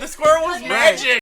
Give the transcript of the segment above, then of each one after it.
The squirrel was magic!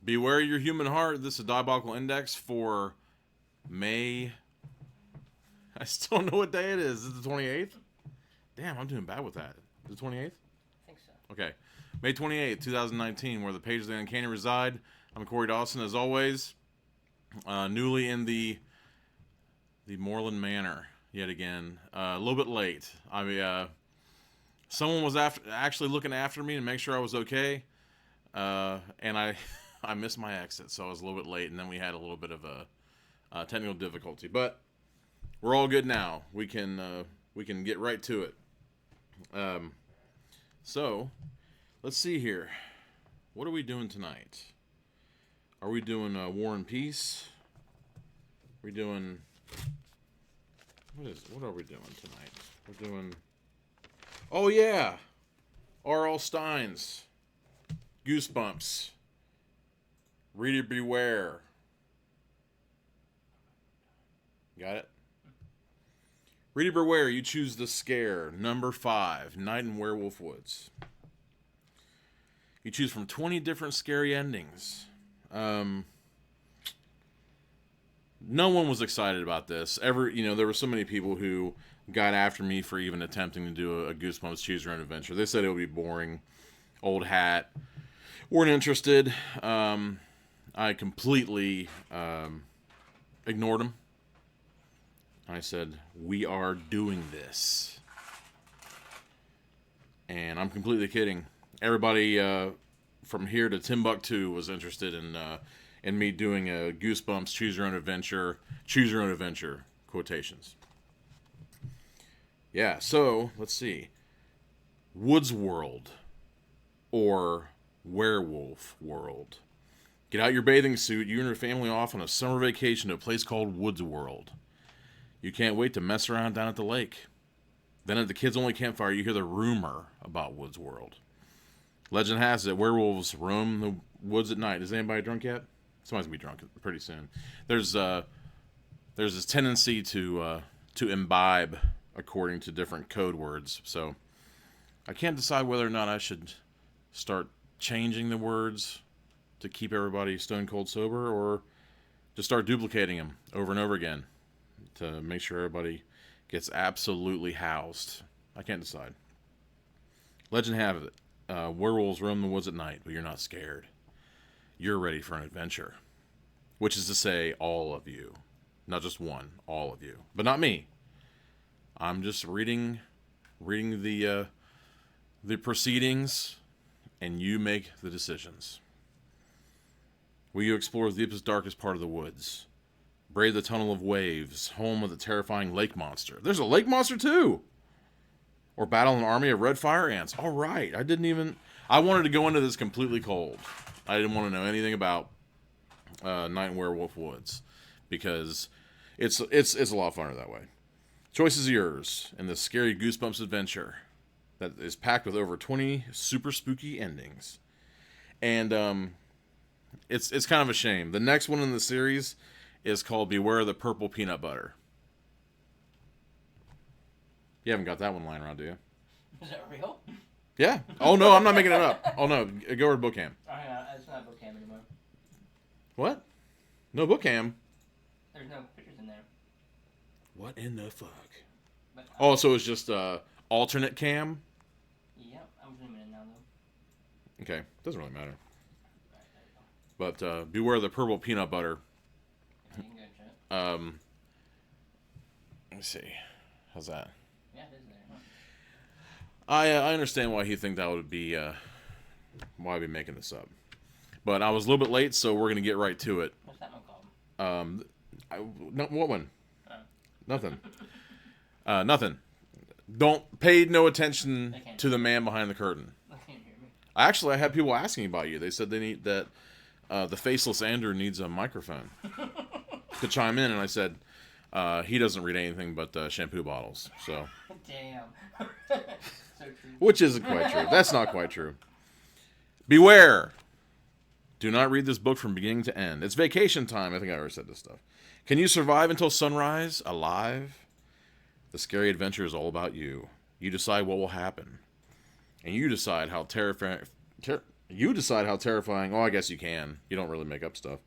Beware your human heart. This is Diabolical Index for May. I still don't know what day it is. Is it the 28th? Damn, I'm doing bad with that. Is it 28th? I think so. Okay. May 28th, 2019, where the pages of the uncanny reside. I'm Corey Dawson, as always. Newly in the Moreland Manor yet again. A little bit late. I mean, someone was actually looking after me to make sure I was okay. And I missed my exit, so I was a little bit late, and then we had a little bit of a technical difficulty. But we're all good now. We can get right to it. So let's see here. What are we doing tonight? Are we doing War and Peace? What are we doing tonight? We're doing. Oh yeah, R.L. Stine's Goosebumps. Reader beware. Got it? Reader beware, you choose the scare. Number 5, Night in Werewolf Woods. You choose from 20 different scary endings. No one was excited about this. There were so many people who got after me for even attempting to do a Goosebumps Choose Your Own Adventure. They said it would be boring, old hat, weren't interested. I completely ignored them. I said, we are doing this. And I'm completely kidding. Everybody from here to Timbuktu was interested in me doing a Goosebumps Choose Your Own Adventure quotations. Yeah, so let's see. Woods World or Werewolf World. Get out your bathing suit. You and your family off on a summer vacation to a place called Woods World. You can't wait to mess around down at the lake. Then at the kids-only campfire, you hear the rumor about Woods World. Legend has it, werewolves roam the woods at night. Is anybody drunk yet? Somebody's gonna be drunk pretty soon. There's this tendency to imbibe according to different code words. So I can't decide whether or not I should start changing the words to keep everybody stone cold sober, or just start duplicating them over and over again to make sure everybody gets absolutely housed. I can't decide. Legend have it, werewolves roam the woods at night, but you're not scared. You're ready for an adventure. Which is to say, all of you. Not just one, all of you. But not me. I'm just reading the proceedings, and you make the decisions. Will you explore the deepest, darkest part of the woods? Brave the tunnel of waves, home of the terrifying lake monster. There's a lake monster too! Or battle an army of red fire ants. Alright, I wanted to go into this completely cold. I didn't want to know anything about Night in Werewolf Woods, because it's a lot of funner that way. Choice is yours in this scary Goosebumps adventure that is packed with over 20 super spooky endings. And it's kind of a shame. The next one in the series is called Beware the Purple Peanut Butter. You haven't got that one lying around, do you? Is that real? Yeah. Oh, no, I'm not making it up. Oh, no, go over to Bookcam. Oh, yeah, it's not Bookcam anymore. What? No Bookcam? There's no pictures in there. What in the fuck? But, Oh, so it's just alternate cam? Yeah, I'm zooming in now, though. Okay, doesn't really matter. Right, there you go. But beware the purple peanut butter. You can go and check. Let me see. How's that? Yeah, it is there, huh? I understand why he think that would be why I'd be making this up. But I was a little bit late, so we're gonna get right to it. What's that one called? What one? Oh. Nothing. Nothing. Don't pay no attention to the man behind the curtain. They can't hear me. Actually, I had people asking about you. They said they need that the faceless Andrew needs a microphone to chime in, and I said he doesn't read anything but shampoo bottles. So. Damn. So true. Which isn't quite true. That's not quite true. Beware. Do not read this book from beginning to end. It's vacation time. I think I already said this stuff. Can you survive until sunrise? Alive? The scary adventure is all about you. You decide what will happen. And you decide how terrifying... Oh, I guess you can. You don't really make up stuff.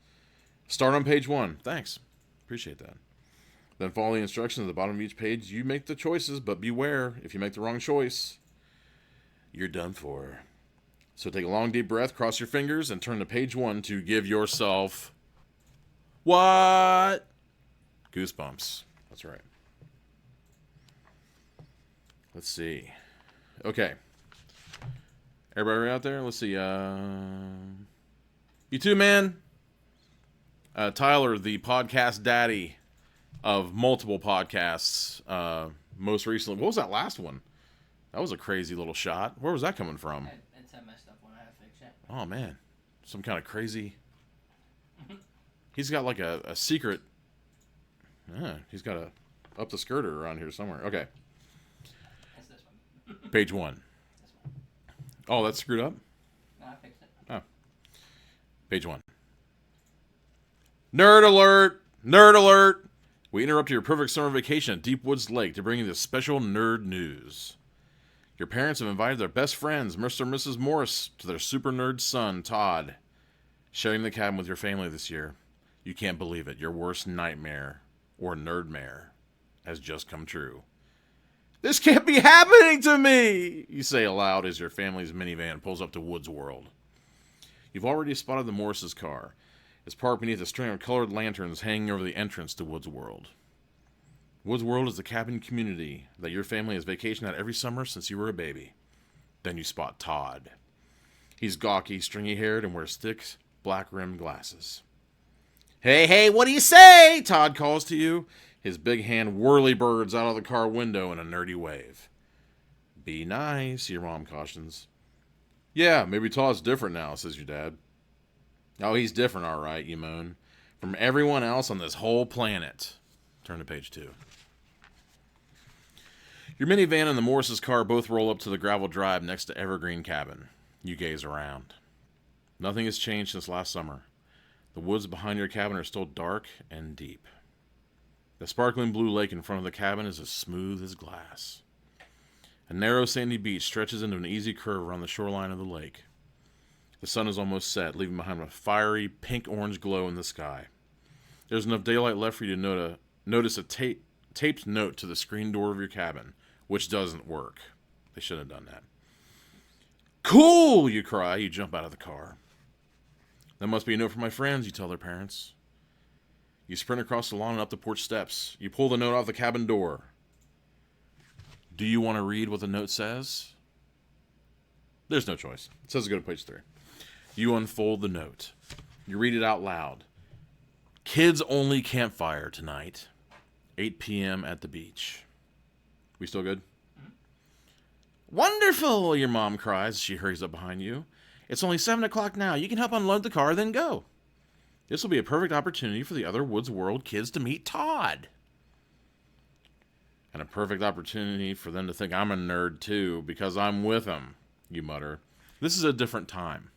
Start on page 1. Thanks. Appreciate that. Then follow the instructions at the bottom of each page. You make the choices, but beware. If you make the wrong choice, you're done for. So take a long, deep breath, cross your fingers, and turn to page 1 to give yourself... What? Goosebumps. That's right. Let's see. Okay. Everybody out there? Let's see. You too, man. Tyler, the podcast daddy of multiple podcasts. Most recently, what was that last one? That was a crazy little shot. Where was that coming from? It's a messed up one. I have to fix it. Oh, man. Some kind of crazy... He's got like a secret... he's got a up the skirter around here somewhere. Okay. It's this one. Page 1. This one. Oh, that's screwed up? No, I fixed it. Oh. Page 1. Nerd alert! Nerd alert! We interrupt your perfect summer vacation at Deep Woods Lake to bring you this special nerd news. Your parents have invited their best friends, Mr. and Mrs. Morris, to their super nerd son, Todd. Sharing the cabin with your family this year. You can't believe it. Your worst nightmare, or nerdmare, has just come true. This can't be happening to me, you say aloud as your family's minivan pulls up to Woods World. You've already spotted the Morris' car. It's parked beneath a string of colored lanterns hanging over the entrance to Woods World. Woods World is the cabin community that your family has vacationed at every summer since you were a baby. Then you spot Todd. He's gawky, stringy-haired, and wears thick, black-rimmed glasses. Hey, what do you say? Todd calls to you. His big hand whirly-birds out of the car window in a nerdy wave. Be nice, your mom cautions. Yeah, maybe Todd's different now, says your dad. Oh, he's different, all right, you moan. From everyone else on this whole planet. Turn to page 2. Your minivan and the Morris's car both roll up to the gravel drive next to Evergreen Cabin. You gaze around. Nothing has changed since last summer. The woods behind your cabin are still dark and deep. The sparkling blue lake in front of the cabin is as smooth as glass. A narrow sandy beach stretches into an easy curve around the shoreline of the lake. The sun is almost set, leaving behind a fiery pink-orange glow in the sky. There's enough daylight left for you to notice a taped note to the screen door of your cabin, which doesn't work. They should have done that. Cool, you cry. You jump out of the car. That must be a note from my friends, you tell their parents. You sprint across the lawn and up the porch steps. You pull the note off the cabin door. Do you want to read what the note says? There's no choice. It says to go to page 3. You unfold the note. You read it out loud. Kids only campfire tonight. 8 p.m. at the beach. We still good? Wonderful, your mom cries as she hurries up behind you. It's only 7 o'clock now. You can help unload the car, then go. This will be a perfect opportunity for the other Woods World kids to meet Todd. And a perfect opportunity for them to think I'm a nerd too, because I'm with them, you mutter. This is a different time.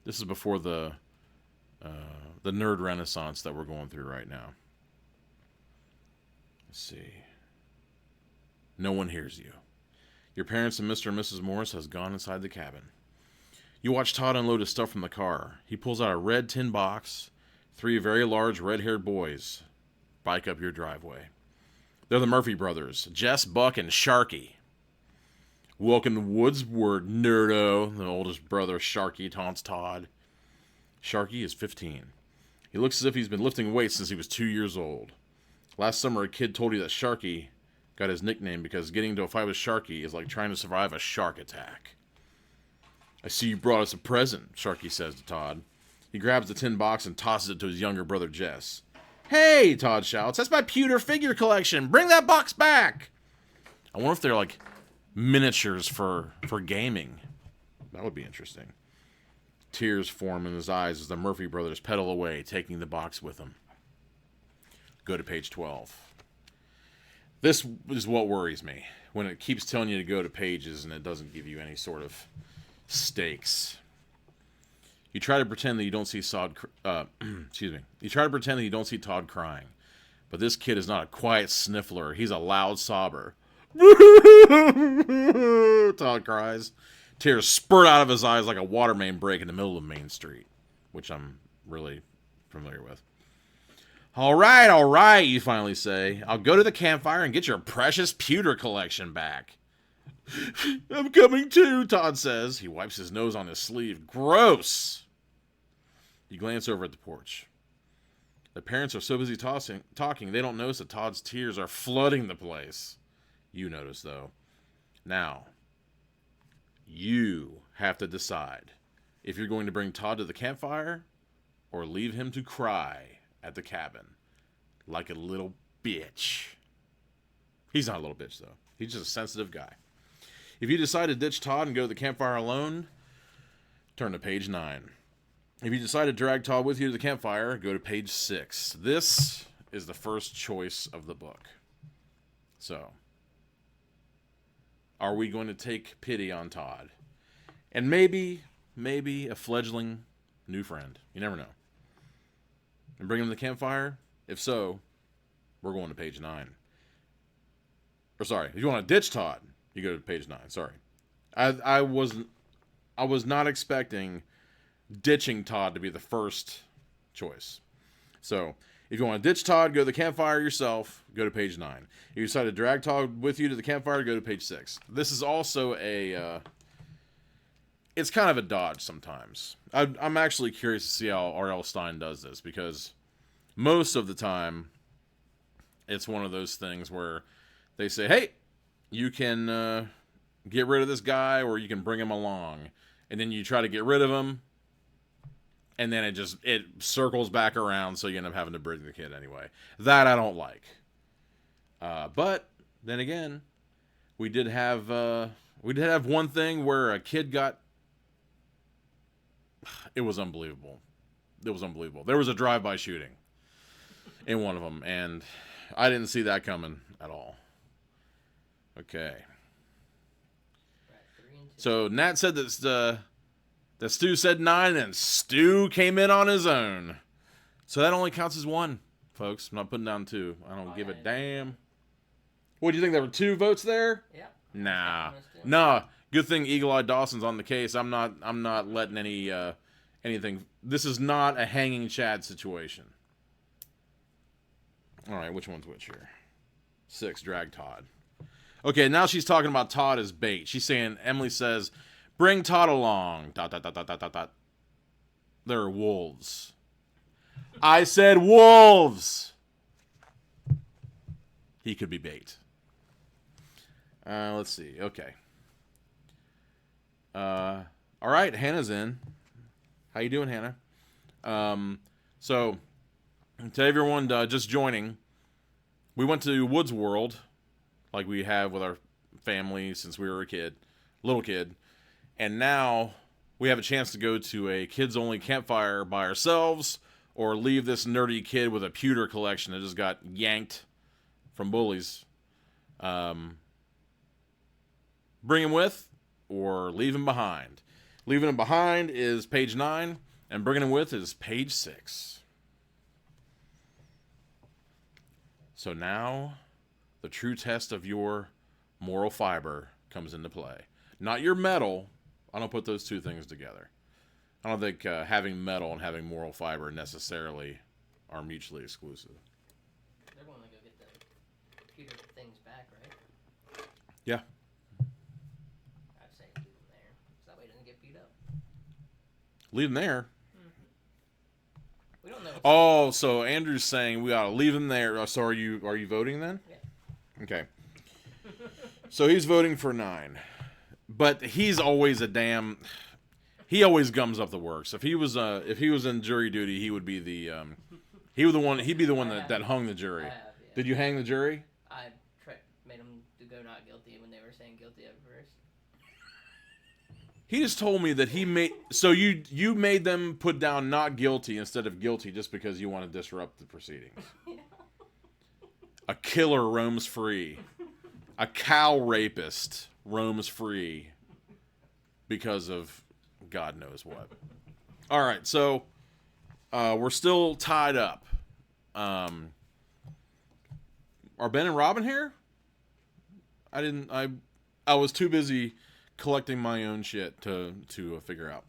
This is before the nerd renaissance that we're going through right now. Let's see. No one hears you. Your parents and Mr. and Mrs. Morris has gone inside the cabin. You watch Todd unload his stuff from the car. He pulls out a red tin box. 3 very large red-haired boys bike up your driveway. They're the Murphy brothers, Jess, Buck, and Sharky. Welcome to Woodsward, nerdo, the oldest brother, Sharky, taunts Todd. Sharky is 15. He looks as if he's been lifting weights since he was 2 years old. Last summer, a kid told you that Sharky got his nickname because getting into a fight with Sharky is like trying to survive a shark attack. I see you brought us a present, Sharky says to Todd. He grabs the tin box and tosses it to his younger brother, Jess. Hey, Todd shouts, that's my pewter figure collection. Bring that box back. I wonder if they're like miniatures for gaming. That would be interesting. Tears form in his eyes as the Murphy brothers pedal away, taking the box with them. Go to page 12. This is what worries me, when it keeps telling you to go to pages and it doesn't give you any sort of stakes. You try to pretend that you don't see You try to pretend that you don't see Todd crying, but this kid is not a quiet sniffler. He's a loud sobber. Todd cries. Tears spurt out of his eyes like a water main break in the middle of Main Street, which I'm really familiar with. All right, you finally say. I'll go to the campfire and get your precious pewter collection back. I'm coming too, Todd says. He wipes his nose on his sleeve. Gross! You glance over at the porch. The parents are so busy talking, they don't notice that Todd's tears are flooding the place. You notice, though. Now, you have to decide if you're going to bring Todd to the campfire or leave him to cry at the cabin like a little bitch. He's not a little bitch, though. He's just a sensitive guy. If you decide to ditch Todd and go to the campfire alone, turn to page 9. If you decide to drag Todd with you to the campfire, go to page 6. This is the first choice of the book. So, are we going to take pity on Todd? And maybe a fledgling new friend. You never know. And bring him to the campfire? If so, we're going to page 9. Or sorry, if you want to ditch Todd, you go to page 9. Sorry. I was not expecting ditching Todd to be the first choice. So, if you want to ditch Todd, go to the campfire yourself, go to page 9. If you decide to drag Todd with you to the campfire, go to page 6. This is also it's kind of a dodge sometimes. I'm actually curious to see how R.L. Stine does this, because most of the time, it's one of those things where they say, hey, you can get rid of this guy, or you can bring him along. And then you try to get rid of him, and then it circles back around, so you end up having to bring the kid anyway. That I don't like. But then again, we did have one thing where a kid got. It was unbelievable. It was unbelievable. There was a drive-by shooting in one of them, and I didn't see that coming at all. Okay. So Nat said that Stu said 9, and Stu came in on his own. So that only counts as 1, folks. I'm not putting down 2. I don't give a damn. What, do you think there were 2 votes there? Yeah. Nah. Good thing Eagle-Eyed Dawson's on the case. I'm not letting anything. This is not a hanging Chad situation. All right, which one's which here? 6, drag Todd. Okay, now she's talking about Todd as bait. She's saying, Emily says, bring Todd along. ... There are wolves. I said wolves. He could be bait. Let's see. Okay. All right, Hannah's in. How you doing, Hannah? So, to everyone just joining, we went to Woods World, like we have with our family since we were a little kid, and now we have a chance to go to a kids-only campfire by ourselves, or leave this nerdy kid with a pewter collection that just got yanked from bullies. Bring him with, or leave him behind. Leaving him behind is page 9, and bringing him with is page 6. So now, the true test of your moral fiber comes into play. Not your metal. I don't put those two things together. I don't think having metal and having moral fiber necessarily are mutually exclusive. They're going to go get the computer things back, right? Yeah. I'd say leave them there, so that way it doesn't get beat up. Leave them there? We don't know. Oh, so Andrew's saying we ought to leave them there. So are you voting then? Yeah. Okay. So he's voting for 9. But he's always he always gums up the works. If he was in jury duty, he would be he'd be the one that hung the jury. I have, yeah. Did you hang the jury? I made them to go not guilty when they were saying guilty at first. He just told me that you made them put down not guilty instead of guilty just because you want to disrupt the proceedings. Yeah. A killer roams free. A cow rapist roams free because of God knows what. All right, so we're still tied up. Are Ben and Robin here? I was too busy collecting my own shit to figure out.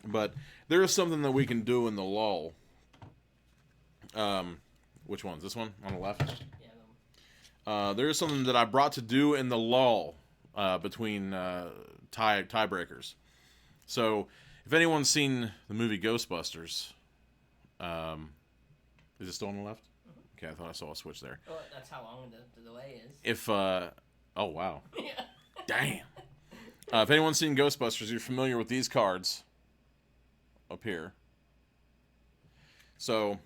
But there is something that we can do in the lull. Which one's this one on the left? Yeah. There is something that I brought to do in the lull between tiebreakers. So, if anyone's seen the movie Ghostbusters, is it still on the left? Mm-hmm. Okay, I thought I saw a switch there. Well, that's how long the delay is. If oh wow, Yeah. Damn. If anyone's seen Ghostbusters, you're familiar with these cards up here. So,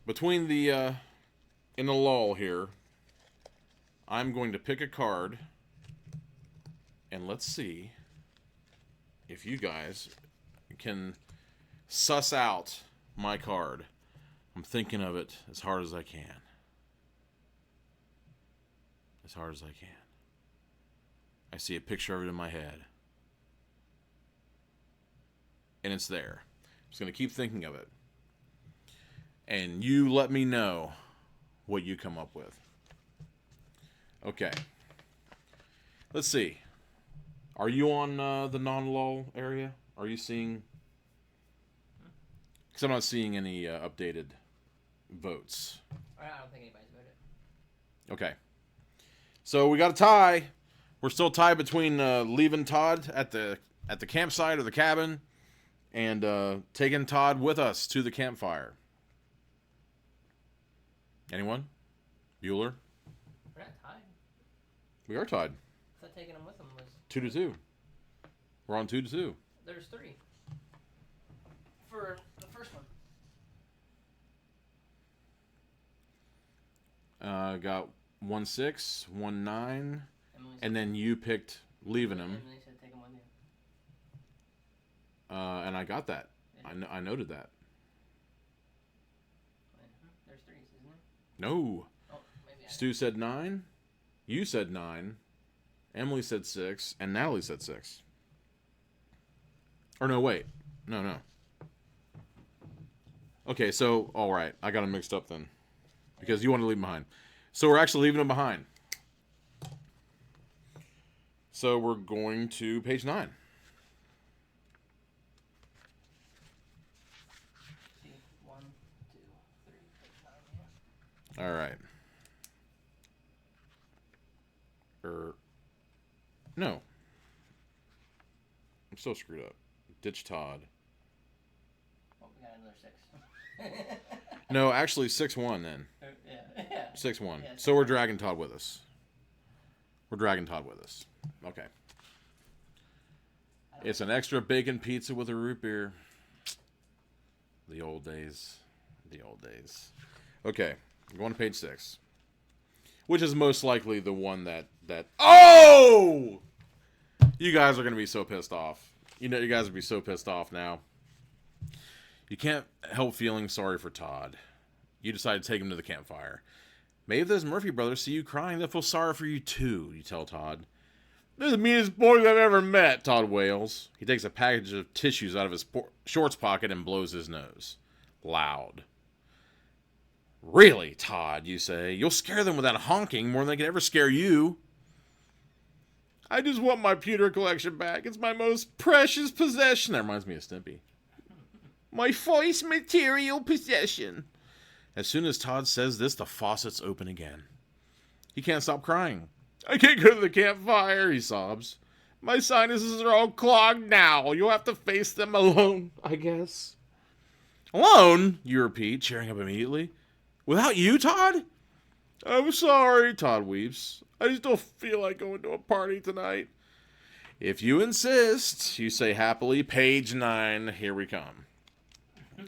between the in the lull here, I'm going to pick a card, and let's see if you guys can suss out my card. I'm thinking of it as hard as I can. As hard as I can. I see a picture of it in my head. And it's there. I'm just going to keep thinking of it. And you let me know what you come up with. Okay. Let's see. Are you on the non-lull area? Are you seeing... Because I'm not seeing any updated votes. I don't think anybody's voted. Okay. So we got a tie. We're still tied between leaving Todd at the campsite or the cabin and taking Todd with us to the campfire. Anyone? Bueller? We're not tied. We are tied. I thought taking him with him was... 2-2. We're on 2-2. There's 3. For the first one. Got 1-6, 1-9, Emily and then you picked leaving him. Emily said take him with you. And I got that. Yeah. I noted that. There's 3s, isn't there? No. Oh, maybe Stu said 9. You said 9. Emily said 6. And Natalie said 6. Or no, wait. No. Okay, so, alright. I got them mixed up then. Because you want to leave them behind. So we're actually leaving them behind. So we're going to page 9. See, 1, 2, 3, page 9, yeah. Alright. No. I'm so screwed up. Ditch Todd. Oh, we got another 6. No, actually 6-1 then. Yeah. 6-1. Yeah, So we're dragging Todd with us. Okay. It's an extra bacon pizza with a root beer. The old days. Okay, we're going to page 6. Which is most likely the one that... Oh! You guys are going to be so pissed off. You know, you guys will be so pissed off now. You can't help feeling sorry for Todd. You decide to take him to the campfire. Maybe if those Murphy brothers see you crying, they'll feel sorry for you too, you tell Todd. They're the meanest boys I've ever met, Todd wails. He takes a package of tissues out of his shorts pocket and blows his nose. Loud. Really, Todd, you say. You'll scare them with that honking more than they could ever scare you. I just want my pewter collection back. It's my most precious possession. That reminds me of Stimpy. My first material possession. As soon as Todd says this, the faucets open again. He can't stop crying. I can't go to the campfire, he sobs. My sinuses are all clogged now. You'll have to face them alone, I guess. Alone? You repeat, cheering up immediately. Without you, Todd? I'm sorry, Todd weeps. I just don't feel like going to a party tonight. If you insist, you say happily. Page 9, here we come.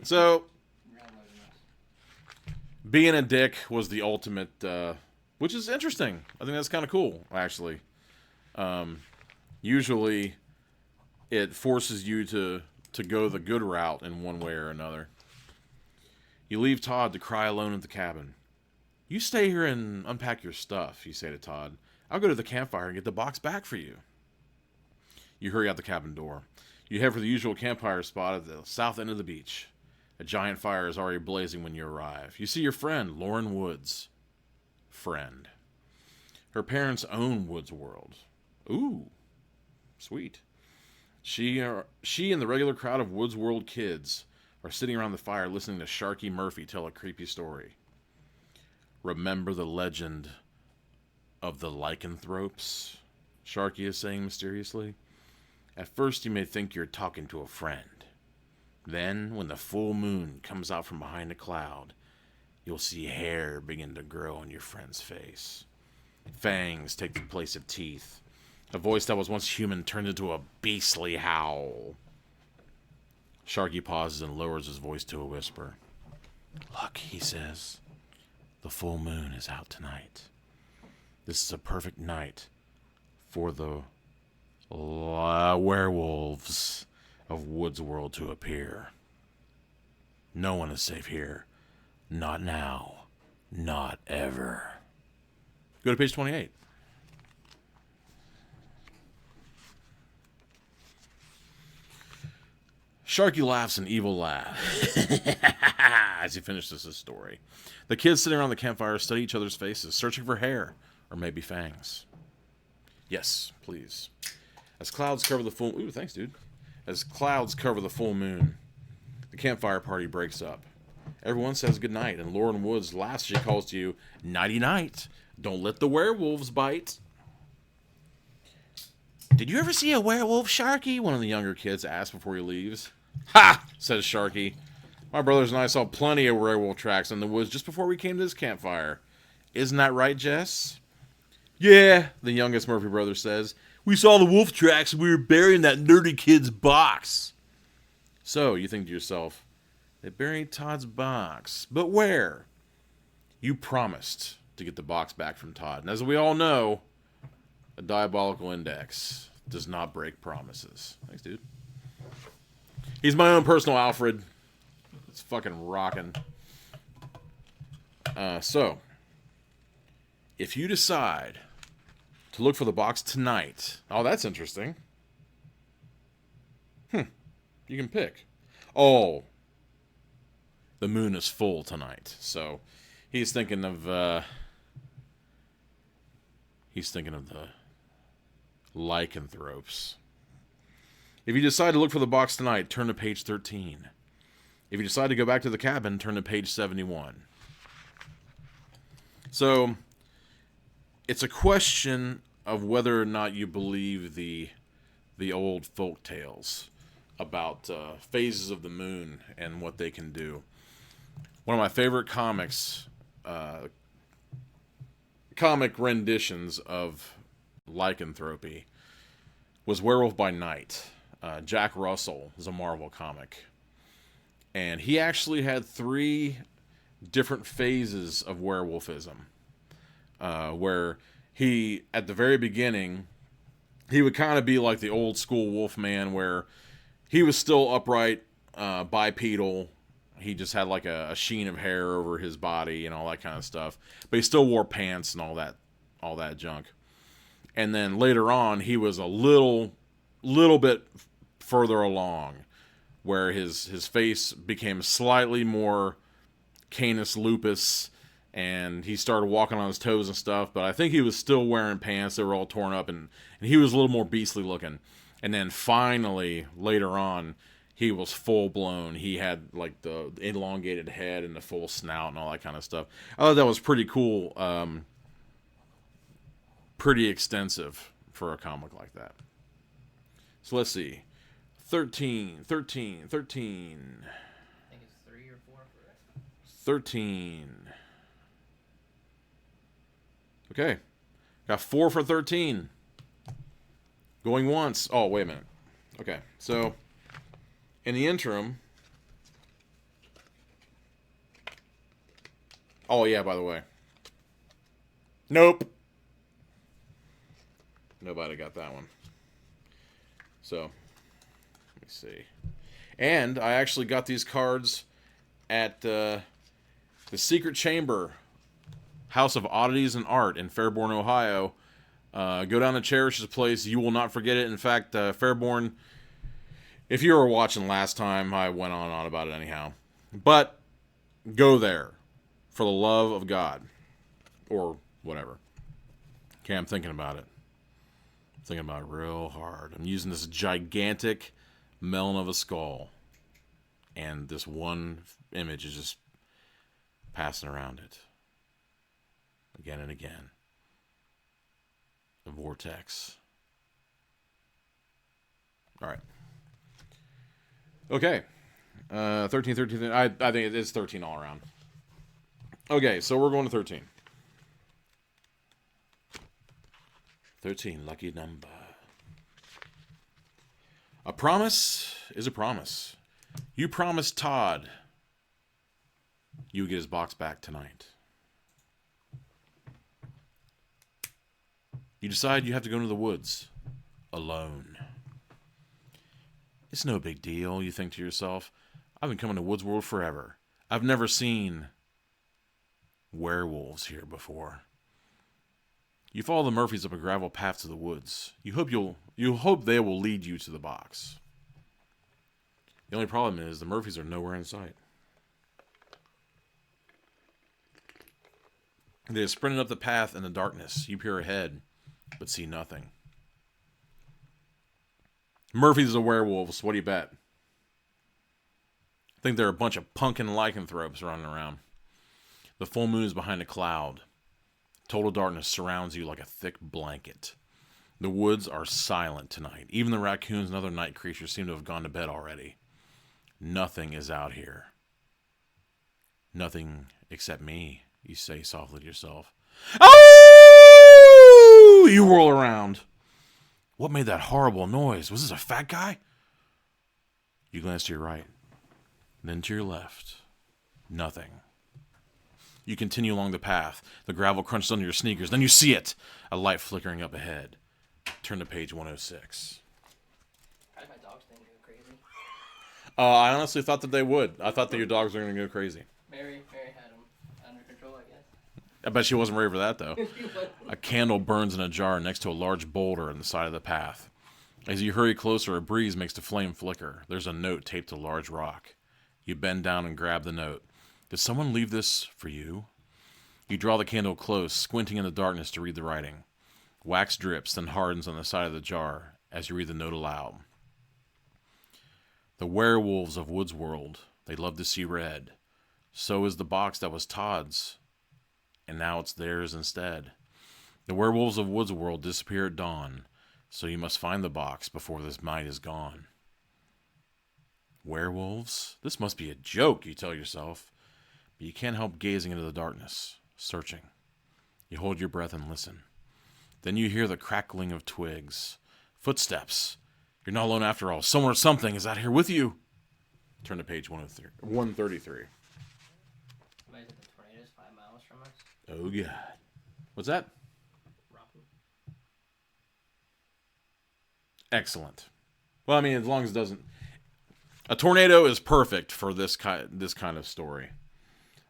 So, being a dick was the ultimate, which is interesting. I think that's kind of cool, actually. Usually, it forces you to go the good route in one way or another. You leave Todd to cry alone at the cabin. You stay here and unpack your stuff, you say to Todd. I'll go to the campfire and get the box back for you. You hurry out the cabin door. You head for the usual campfire spot at the south end of the beach. A giant fire is already blazing when you arrive. You see your friend, Lauren Woods. Friend. Her parents own Woods World. Ooh, sweet. She and the regular crowd of Woods World kids are sitting around the fire listening to Sharky Murphy tell a creepy story. Remember the legend of the lycanthropes? Sharky is saying mysteriously. At first you may think you're talking to a friend. Then, when the full moon comes out from behind a cloud, you'll see hair begin to grow on your friend's face. Fangs take the place of teeth. A voice that was once human turned into a beastly howl. Sharky pauses and lowers his voice to a whisper. Look, he says. The full moon is out tonight. This is a perfect night for the werewolves of Woods World to appear. No one is safe here. Not now. Not ever. Go to page 28. Sharky laughs an evil laugh as he finishes his story. The kids sitting around the campfire study each other's faces, searching for hair, or maybe fangs. Yes, please. As clouds cover the full... Ooh, thanks, dude. As clouds cover the full moon, the campfire party breaks up. Everyone says goodnight, and Lauren Woods laughs as she calls to you, Nighty-night. Don't let the werewolves bite. Did you ever see a werewolf, Sharky? One of the younger kids asks before he leaves. Ha! Says Sharky. My brothers and I saw plenty of werewolf tracks in the woods just before we came to this campfire. Isn't that right, Jess? Yeah, the youngest Murphy brother says. We saw the wolf tracks and we were burying that nerdy kid's box. So, you think to yourself, they buried Todd's box. But where? You promised to get the box back from Todd. And as we all know, a diabolical index does not break promises. Thanks, dude. He's my own personal Alfred. It's fucking rocking. So, If you decide to look for the box tonight... Oh, that's interesting. You can pick. Oh. The moon is full tonight. So, he's thinking of the lycanthropes. If you decide to look for the box tonight, turn to page 13. If you decide to go back to the cabin, turn to page 71. So, it's a question of whether or not you believe the old folk tales about phases of the moon and what they can do. One of my favorite comics, comic renditions of lycanthropy was Werewolf by Night. Jack Russell is a Marvel comic. And he actually had 3 different phases of werewolfism. Where he, at the very beginning, he would kind of be like the old school Wolfman, where he was still upright, bipedal. He just had like a sheen of hair over his body and all that kind of stuff. But he still wore pants and all that junk. And then later on, he was a little bit further along, where his face became slightly more canis lupus, and he started walking on his toes and stuff. But I think he was still wearing pants. They were all torn up, and he was a little more beastly looking. And then finally, later on, he was full blown. He had like the elongated head and the full snout and all that kind of stuff. I thought that was pretty cool. Pretty extensive for a comic like that. So let's see. 13. I think it's 3 or 4 for it. 13. Okay. Got 4 for 13. Going once. Oh, wait a minute. Okay. So, in the interim... Oh, yeah, by the way. Nope. Nobody got that one. So, let me see. And I actually got these cards at the Secret Chamber House of Oddities and Art in Fairborn, Ohio. Go down to Cherish's place. You will not forget it. In fact, Fairborn, if you were watching last time, I went on about it anyhow. But go there for the love of God. Or whatever. Okay, I'm thinking about it. Thinking about it real hard. I'm using this gigantic melon of a skull, and this one image is just passing around it again and again. A vortex. All right. Okay. 13. I think it's 13 all around. Okay, so we're going to 13. 13, lucky number. A promise is a promise. You promised Todd you would get his box back tonight. You decide you have to go into the woods alone. It's no big deal, you think to yourself. I've been coming to Woods World forever. I've never seen werewolves here before. You follow the Murphys up a gravel path to the woods. You hope they will lead you to the box. The only problem is the Murphys are nowhere in sight. They have sprinted up the path in the darkness. You peer ahead, but see nothing. Murphys are werewolves. What do you bet? I think they're a bunch of punkin lycanthropes running around. The full moon is behind a cloud. Total darkness surrounds you like a thick blanket. The woods are silent tonight. Even the raccoons and other night creatures seem to have gone to bed already. Nothing is out here. Nothing except me, you say softly to yourself. Oh! You whirl around. What made that horrible noise? Was this a fat guy? You glance to your right, then to your left. Nothing. You continue along the path. The gravel crunches under your sneakers. Then you see it. A light flickering up ahead. Turn to page 106. How did my dogs think go crazy? I honestly thought that they would. I thought that your dogs were going to go crazy. Mary had them under control, I guess. I bet she wasn't ready for that, though. A candle burns in a jar next to a large boulder on the side of the path. As you hurry closer, a breeze makes the flame flicker. There's a note taped to a large rock. You bend down and grab the note. Did someone leave this for you? You draw the candle close, squinting in the darkness to read the writing. Wax drips, then hardens on the side of the jar as you read the note aloud. The werewolves of Woods World, they love to see red. So is the box that was Todd's, and now it's theirs instead. The werewolves of Woods World disappear at dawn, so you must find the box before this night is gone. Werewolves? This must be a joke, you tell yourself. But you can't help gazing into the darkness, searching. You hold your breath and listen. Then you hear the crackling of twigs. Footsteps. You're not alone after all. Someone or something is out here with you. Turn to page 133. Imagine the tornado's 5 miles from us. Oh, God. What's that? Robin. Excellent. Well, I mean, as long as it doesn't... A tornado is perfect for this kind of story.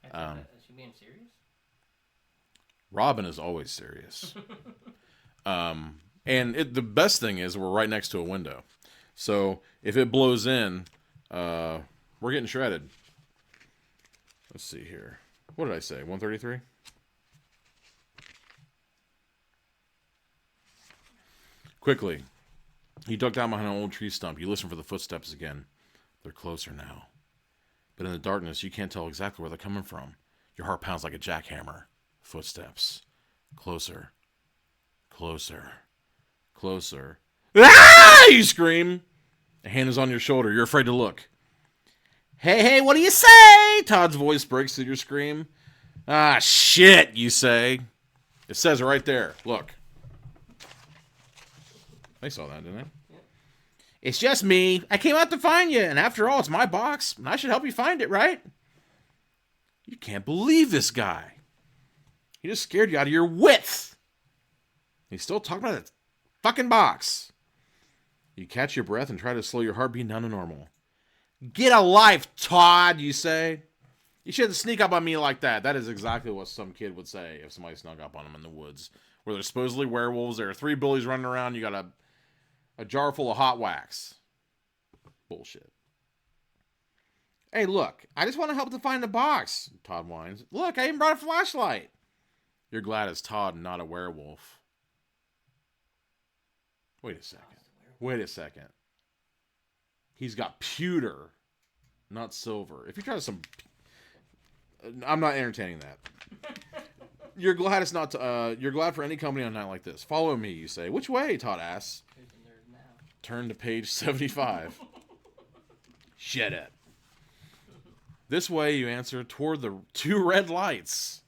Is she being serious? Robin is always serious. And the best thing is we're right next to a window. So if it blows in, we're getting shredded. Let's see here. What did I say? 133? Quickly. You duck down behind an old tree stump. You listen for the footsteps again. They're closer now. But in the darkness, you can't tell exactly where they're coming from. Your heart pounds like a jackhammer. Footsteps. Closer. Closer. Closer. Ah! You scream. A hand is on your shoulder. You're afraid to look. Hey, what do you say? Todd's voice breaks through your scream. Ah, shit, you say. It says it right there. Look. They saw that, didn't they? Yeah. It's just me. I came out to find you, and after all, it's my box, and I should help you find it, right? You can't believe this guy. He just scared you out of your wits. He's still talking about that fucking box. You catch your breath and try to slow your heartbeat down to normal. Get a life, Todd, you say. You shouldn't sneak up on me like that. That is exactly what some kid would say if somebody snuck up on him in the woods. Where there's supposedly werewolves. There are 3 bullies running around. You got a jar full of hot wax. Bullshit. Hey, look. I just want to help to find the box, Todd whines. Look, I even brought a flashlight. You're glad it's Todd and not a werewolf. Wait a second. He's got pewter, not silver. If you try some... I'm not entertaining that. You're glad it's not... you're glad for any company on a night like this. Follow me, you say. Which way? Todd asks. Turn to page 75. Shut up. This way, you answer, toward the 2 red lights.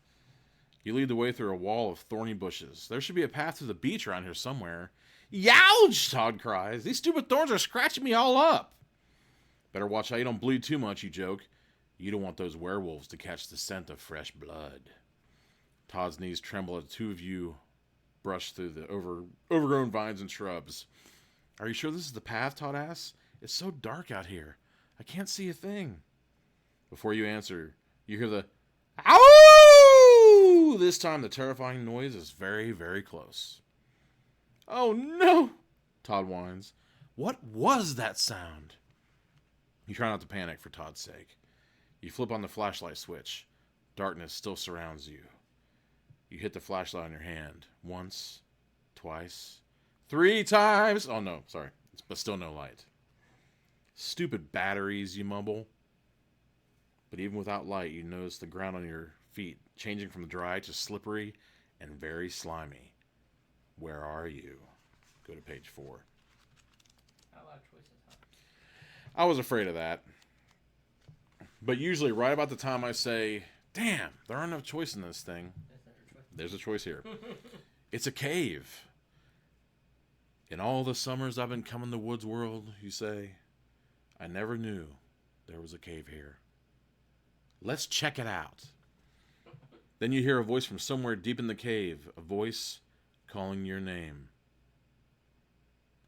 You lead the way through a wall of thorny bushes. There should be a path to the beach around here somewhere. Youch! Todd cries. These stupid thorns are scratching me all up. Better watch how you don't bleed too much, you joke. You don't want those werewolves to catch the scent of fresh blood. Todd's knees tremble as the 2 of you brush through the overgrown vines and shrubs. Are you sure this is the path? Todd asks. It's so dark out here. I can't see a thing. Before you answer, you hear the ow! This time the terrifying noise is very, very close. Oh no! Todd whines. What was that sound? You try not to panic for Todd's sake. You flip on the flashlight switch. Darkness still surrounds you. You hit the flashlight on your hand. Once, twice, 3 times. Oh no, sorry. But still no light. Stupid batteries, you mumble. But even without light, you notice the ground on your feet changing from dry to slippery and very slimy. Where are you? Go to page 4. Not a lot of choices, huh? I was afraid of that. But usually right about the time I say, damn, there aren't enough choice in this thing. There's a choice here. It's a cave. In all the summers I've been coming to Woods World, you say, I never knew there was a cave here. Let's check it out. Then you hear a voice from somewhere deep in the cave, a voice calling your name.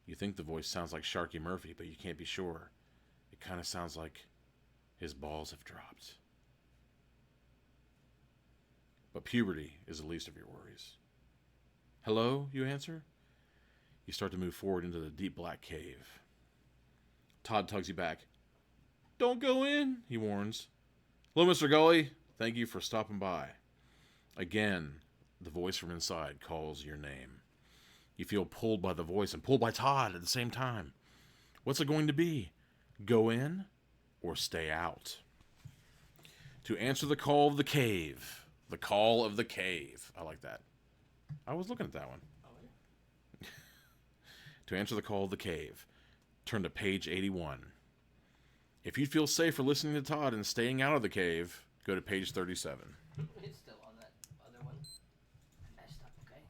You think the voice sounds like Sharky Murphy, but you can't be sure. It kind of sounds like his balls have dropped. but puberty is the least of your worries. Hello, you answer. You start to move forward into the deep black cave. Todd tugs you back. Don't go in, he warns. Hello, Mr. Gully. Thank you for stopping by. Again, the voice from inside calls your name. You feel pulled by the voice and pulled by Todd at the same time. What's it going to be? Go in or stay out? To answer the call of the cave. The call of the cave. I like that. I was looking at that one. To answer the call of the cave, turn to page 81. If you'd feel safer listening to Todd and staying out of the cave, go to page 37. It's still on that other one. I messed up, okay?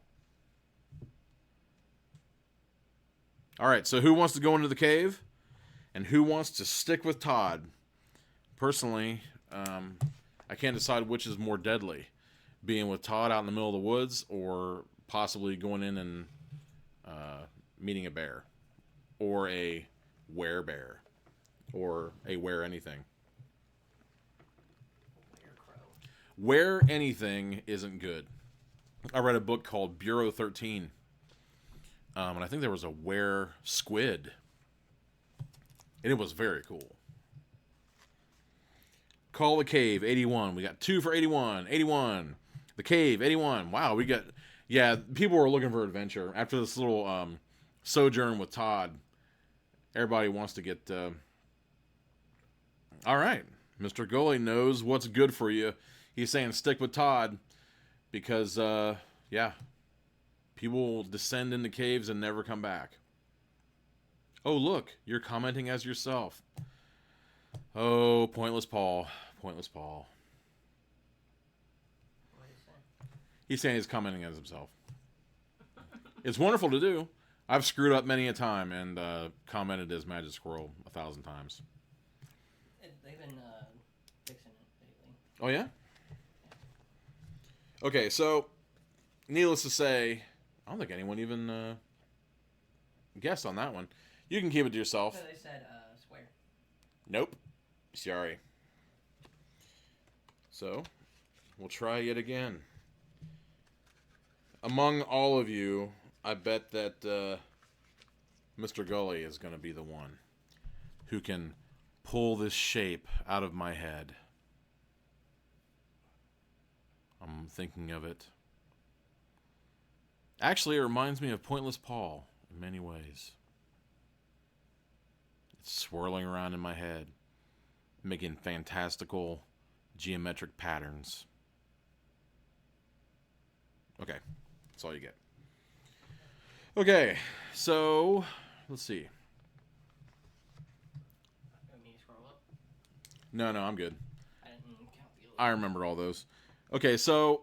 Alright, so who wants to go into the cave? And who wants to stick with Todd? Personally, I can't decide which is more deadly. Being with Todd out in the middle of the woods, or possibly going in and meeting a bear. Or a werebear. Or a were anything. Where anything isn't good. I read a book called Bureau 13. And I think there was a were squid. And it was very cool. Call the Cave, 81. We got 2 for 81. 81. The Cave, 81. Wow, we got... Yeah, people were looking for adventure. After this little sojourn with Todd, everybody wants to get... All right. Mr. Gully knows what's good for you. He's saying stick with Todd because, yeah, people will descend into caves and never come back. Oh, look, you're commenting as yourself. Oh, pointless Paul. Pointless Paul. What are you saying? He's saying he's commenting as himself. It's wonderful to do. I've screwed up many a time and commented as Magic Squirrel 1,000 times. They've been fixing it lately. Oh, yeah? Okay, so, needless to say, I don't think anyone even guessed on that one. You can keep it to yourself. No, they said swear. Nope. Sorry. So, we'll try yet again. Among all of you, I bet that Mr. Gully is going to be the one who can pull this shape out of my head. I'm thinking of it. Actually, it reminds me of Pointless Paul in many ways. It's swirling around in my head, making fantastical geometric patterns. Okay, that's all you get. Okay, so let's see. Want me to scroll up? No, I'm good. I didn't count the I remember all those. Okay, so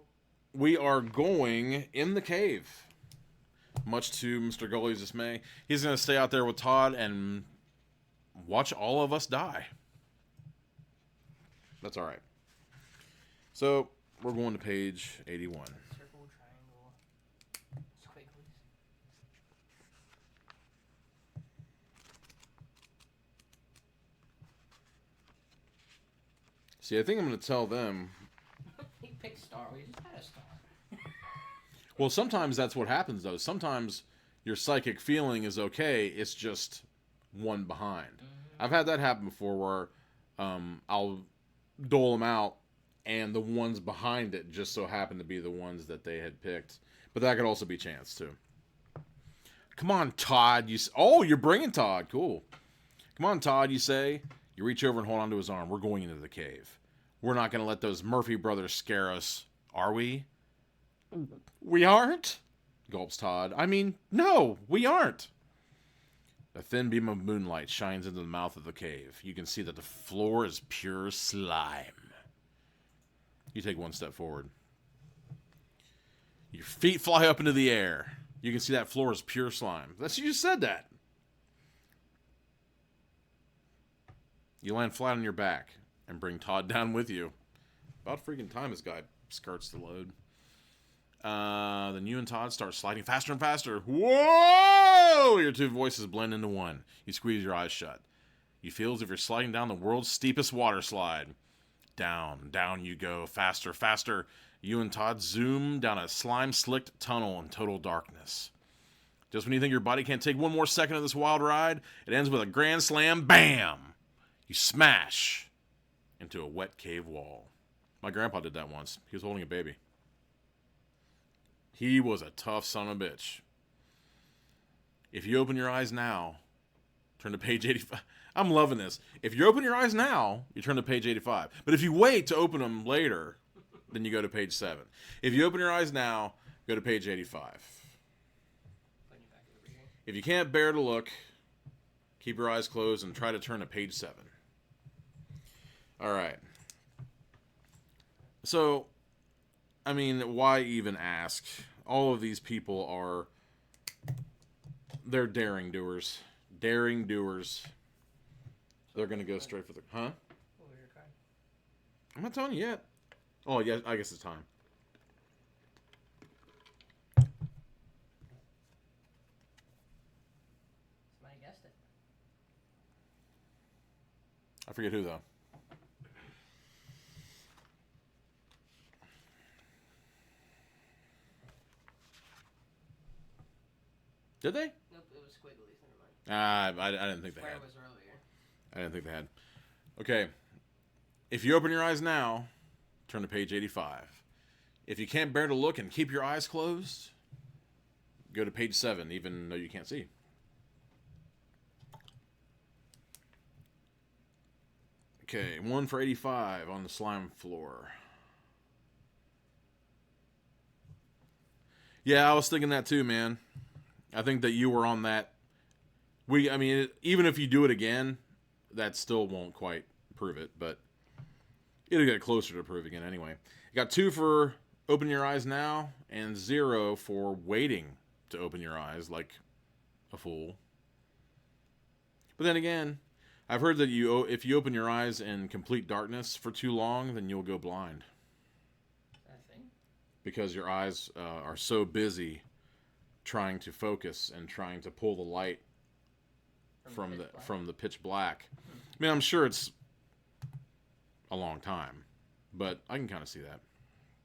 we are going in the cave. Much to Mr. Gully's dismay, he's going to stay out there with Todd and watch all of us die. That's all right. So, we're going to page 81. Circle, triangle, squiggles. See, I think I'm going to tell them... He picked star. We just had a star. Well, sometimes that's what happens, though. Sometimes your psychic feeling is okay. It's just one behind. Mm-hmm. I've had that happen before where I'll dole them out, and the ones behind it just so happen to be the ones that they had picked. But that could also be chance, too. Come on, Todd. Oh, you're bringing Todd. Cool. Come on, Todd, you say. You reach over and hold onto his arm. We're going into the cave. We're not going to let those Murphy brothers scare us, are we? We aren't? Gulps Todd. I mean, no, we aren't. A thin beam of moonlight shines into the mouth of the cave. You can see that the floor is pure slime. You take one step forward. Your feet fly up into the air. You can see that floor is pure slime. You just said that. You land flat on your back and bring Todd down with you. About freaking time this guy skirts the load. Then you and Todd start sliding faster and faster. Whoa! Your two voices blend into one. You squeeze your eyes shut. You feel as if you're sliding down the world's steepest water slide. Down, down you go, faster, faster, You and Todd zoom down a slime-slicked tunnel in total darkness. Just when you think your body can't take one more second of this wild ride, it ends with a grand slam, bam! You smash into a wet cave wall. My grandpa did that once. He was holding a baby. He was a tough son of a bitch. If you open your eyes now, turn to page 85. I'm loving this. If you open your eyes now, you turn to page 85. But if you wait to open them later, then you go to page 7. If you open your eyes now, go to page 85. If you can't bear to look, keep your eyes closed and try to turn to page 7. All right. So, I mean, why even ask? All of these people are, they're daring doers. Daring doers. They're going to go straight for the, huh? What was your card? I'm not telling you yet. Oh, yeah, I guess it's time. Somebody guessed it. I forget who, though. Did they? Nope, it was Squigglies. Never mind. I didn't think they Fire had. was earlier. I didn't think they had. Okay. If you open your eyes now, turn to page 85. If you can't bear to look and keep your eyes closed, go to page 7, even though you can't see. Okay, 1 for 85 on the slime floor. Yeah, I was thinking that too, man. I think that you were on that. Even if you do it again, that still won't quite prove it, but it'll get closer to proving it anyway. You got 2 for open your eyes now, and 0 for waiting to open your eyes like a fool. But then again, I've heard that if you open your eyes in complete darkness for too long, then you'll go blind. Is that a thing? Because your eyes are so busy trying to focus and trying to pull the light from the pitch black. I mean, I'm sure it's a long time, but I can kind of see that.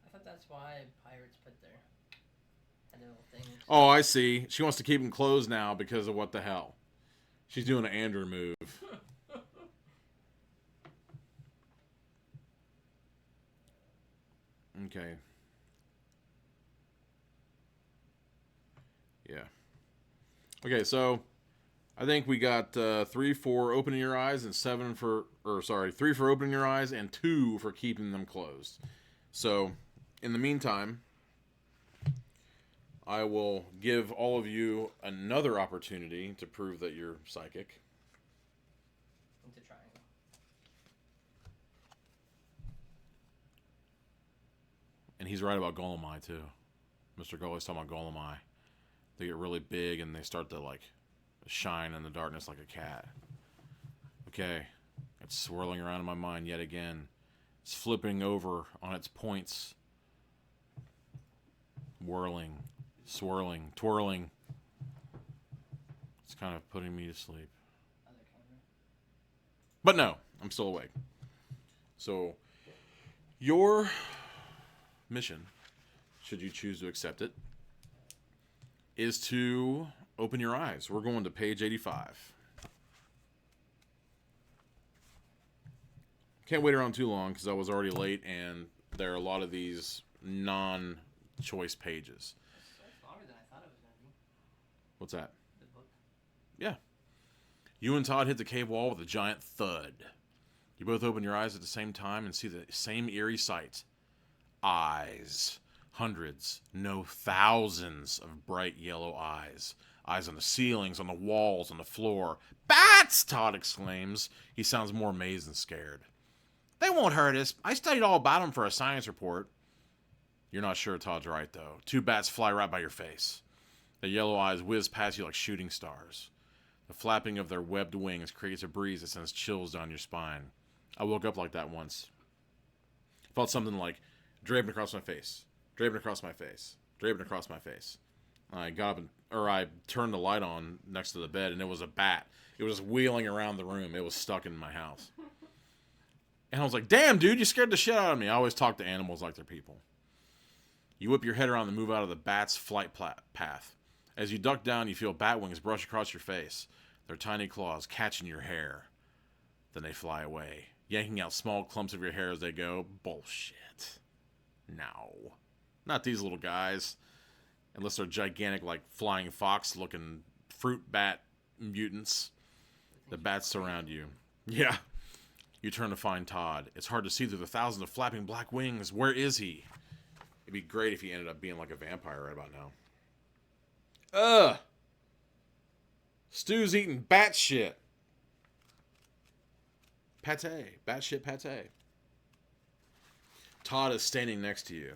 I thought that's why pirates put their little things. Oh, I see. She wants to keep them closed now because of what the hell. She's doing an Andrew move. Okay. Yeah. Okay, so I think we got 3 for opening your eyes and 3 for opening your eyes and 2 for keeping them closed. So, in the meantime, I will give all of you another opportunity to prove that you're psychic. Into triangle. And he's right about Golemai, too. Mr. Gully's talking about Golemai. They get really big and they start to, shine in the darkness like a cat. Okay. It's swirling around in my mind yet again. It's flipping over on its points. Whirling. Swirling. Twirling. It's kind of putting me to sleep. Other camera. But no, I'm still awake. So, your mission, should you choose to accept it, is to open your eyes. We're going to page 85. Can't wait around too long because I was already late and there are a lot of these non-choice pages. It's longer than I thought it was going to be. What's that? The book. Yeah. You and Todd hit the cave wall with a giant thud. You both open your eyes at the same time and see the same eerie sight. Eyes. Hundreds, no thousands of bright yellow eyes. Eyes on the ceilings, on the walls, on the floor. Bats! Todd exclaims. He sounds more amazed than scared. They won't hurt us. I studied all about them for a science report. You're not sure Todd's right, though. 2 bats fly right by your face. The yellow eyes whiz past you like shooting stars. The flapping of their webbed wings creates a breeze that sends chills down your spine. I woke up like that once. Felt something like draping across my face. Draping across my face. Draping across my face. I got up I turned the light on next to the bed, and it was a bat. It was wheeling around the room. It was stuck in my house. And I was like, damn, dude, you scared the shit out of me. I always talk to animals like they're people. You whip your head around and move out of the bat's flight path. As you duck down, you feel bat wings brush across your face, their tiny claws catching your hair. Then they fly away, yanking out small clumps of your hair as they go. Bullshit. No. Not these little guys. Unless they're gigantic, like flying fox-looking fruit bat mutants. The bats surround you. Yeah. You turn to find Todd. It's hard to see through the thousands of flapping black wings. Where is he? It'd be great if he ended up being like a vampire right about now. Ugh! Stu's eating bat shit. Pate. Bat shit pate. Todd is standing next to you.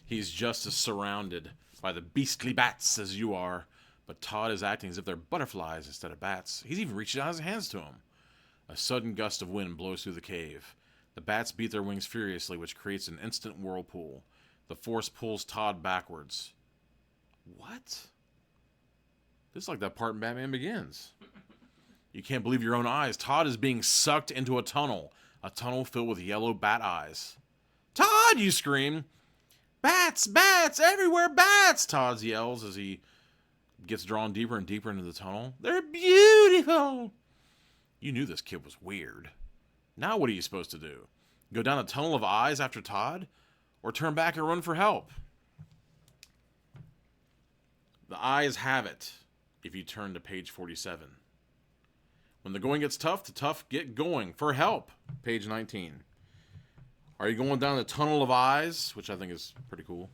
He's just as surrounded by the beastly bats as you are, but Todd is acting as if they're butterflies instead of bats. He's even reaching out his hands to him. A sudden gust of wind blows through the cave. The bats beat their wings furiously, which creates an instant whirlpool. The force pulls Todd backwards. What? This is like that part in Batman Begins. You can't believe your own eyes. Todd is being sucked into a tunnel filled with yellow bat eyes. Todd, you scream. Bats, bats, everywhere bats, Todd yells as he gets drawn deeper and deeper into the tunnel. They're beautiful. You knew this kid was weird. Now what are you supposed to do? Go down a tunnel of eyes after Todd? Or turn back and run for help? The eyes have it if you turn to page 47. When the going gets tough, the tough get going. For help, page 19. Are you going down the tunnel of eyes? Which I think is pretty cool.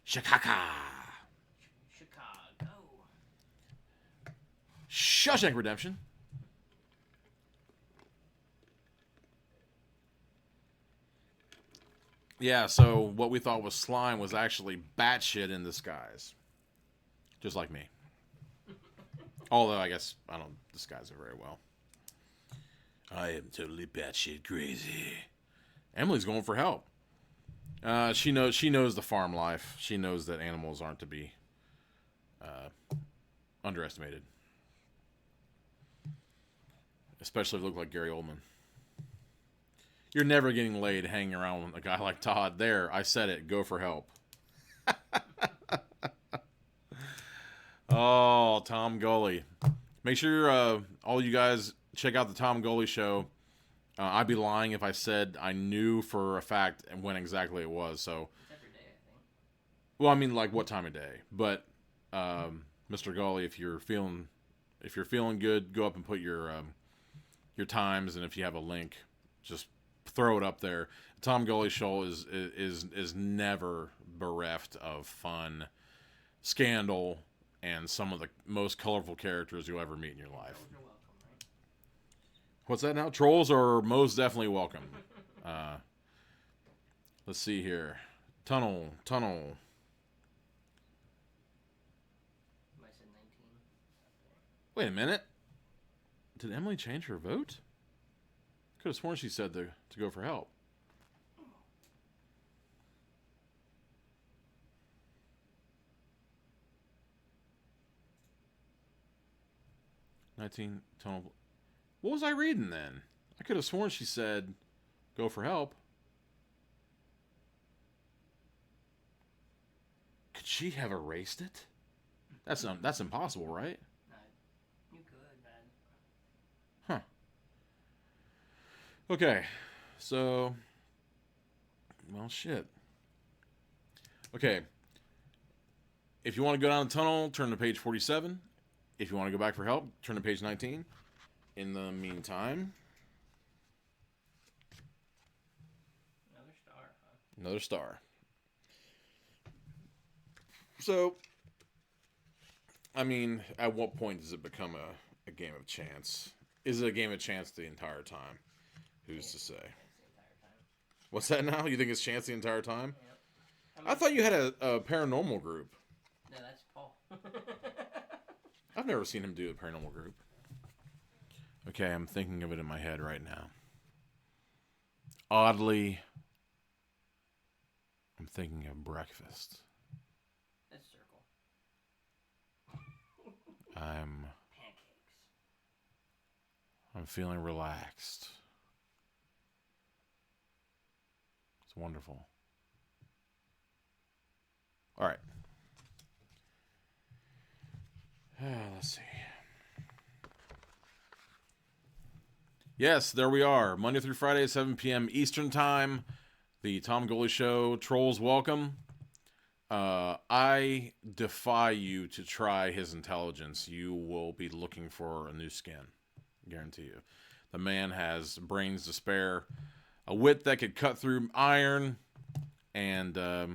Chicago. Chicago. Shawshank Redemption. Yeah, so what we thought was slime was actually batshit in disguise. Just like me. Although, I guess I don't disguise it very well. I am totally batshit crazy. Emily's going for help. She knows the farm life. She knows that animals aren't to be underestimated. Especially if they look like Gary Oldman. You're never getting laid hanging around with a guy like Todd. There, I said it. Go for help. Oh, Tom Gully. Make sure all you guys check out the Tom Gully show. I'd be lying if I said I knew for a fact and when exactly it was. So, It's every day, I think. well, I mean, like what time of day? But Mr. Gully, if you're feeling good, go up and put your times, and if you have a link, just throw it up there. Tom Gully show is never bereft of fun, scandal, and some of the most colorful characters you'll ever meet in your life. You're welcome, right? What's that now? Trolls are most definitely welcome. Let's see here. Tunnel. Might have said 19. Wait a minute. Did Emily change her vote? Could have sworn she said to go for help. Tunnel. What was I reading then? I could have sworn she said go for help. Could she have erased it? That's impossible, right? No, you could, man. Huh. Okay. So, well, shit. Okay. If you want to go down the tunnel, turn to page 47. If you want to go back for help, turn to page 19. In the meantime... Another star, huh? Another star. So, I mean, at what point does it become a game of chance? Is it a game of chance the entire time? Who's to say? The entire time. What's that now? You think it's chance the entire time? Yep. I thought you had a paranormal group. No, that's Paul. I've never seen him do a paranormal group. Okay, I'm thinking of it in my head right now. Oddly, I'm thinking of breakfast. That's circle. I'm Pancakes. feeling relaxed. It's wonderful. All right. Let's see. Yes, there we are. Monday through Friday, 7 p.m. Eastern Time. The Tom Goalie Show. Trolls, welcome. I defy you to try his intelligence. You will be looking for a new skin. Guarantee you. The man has brains to spare, a wit that could cut through iron, and a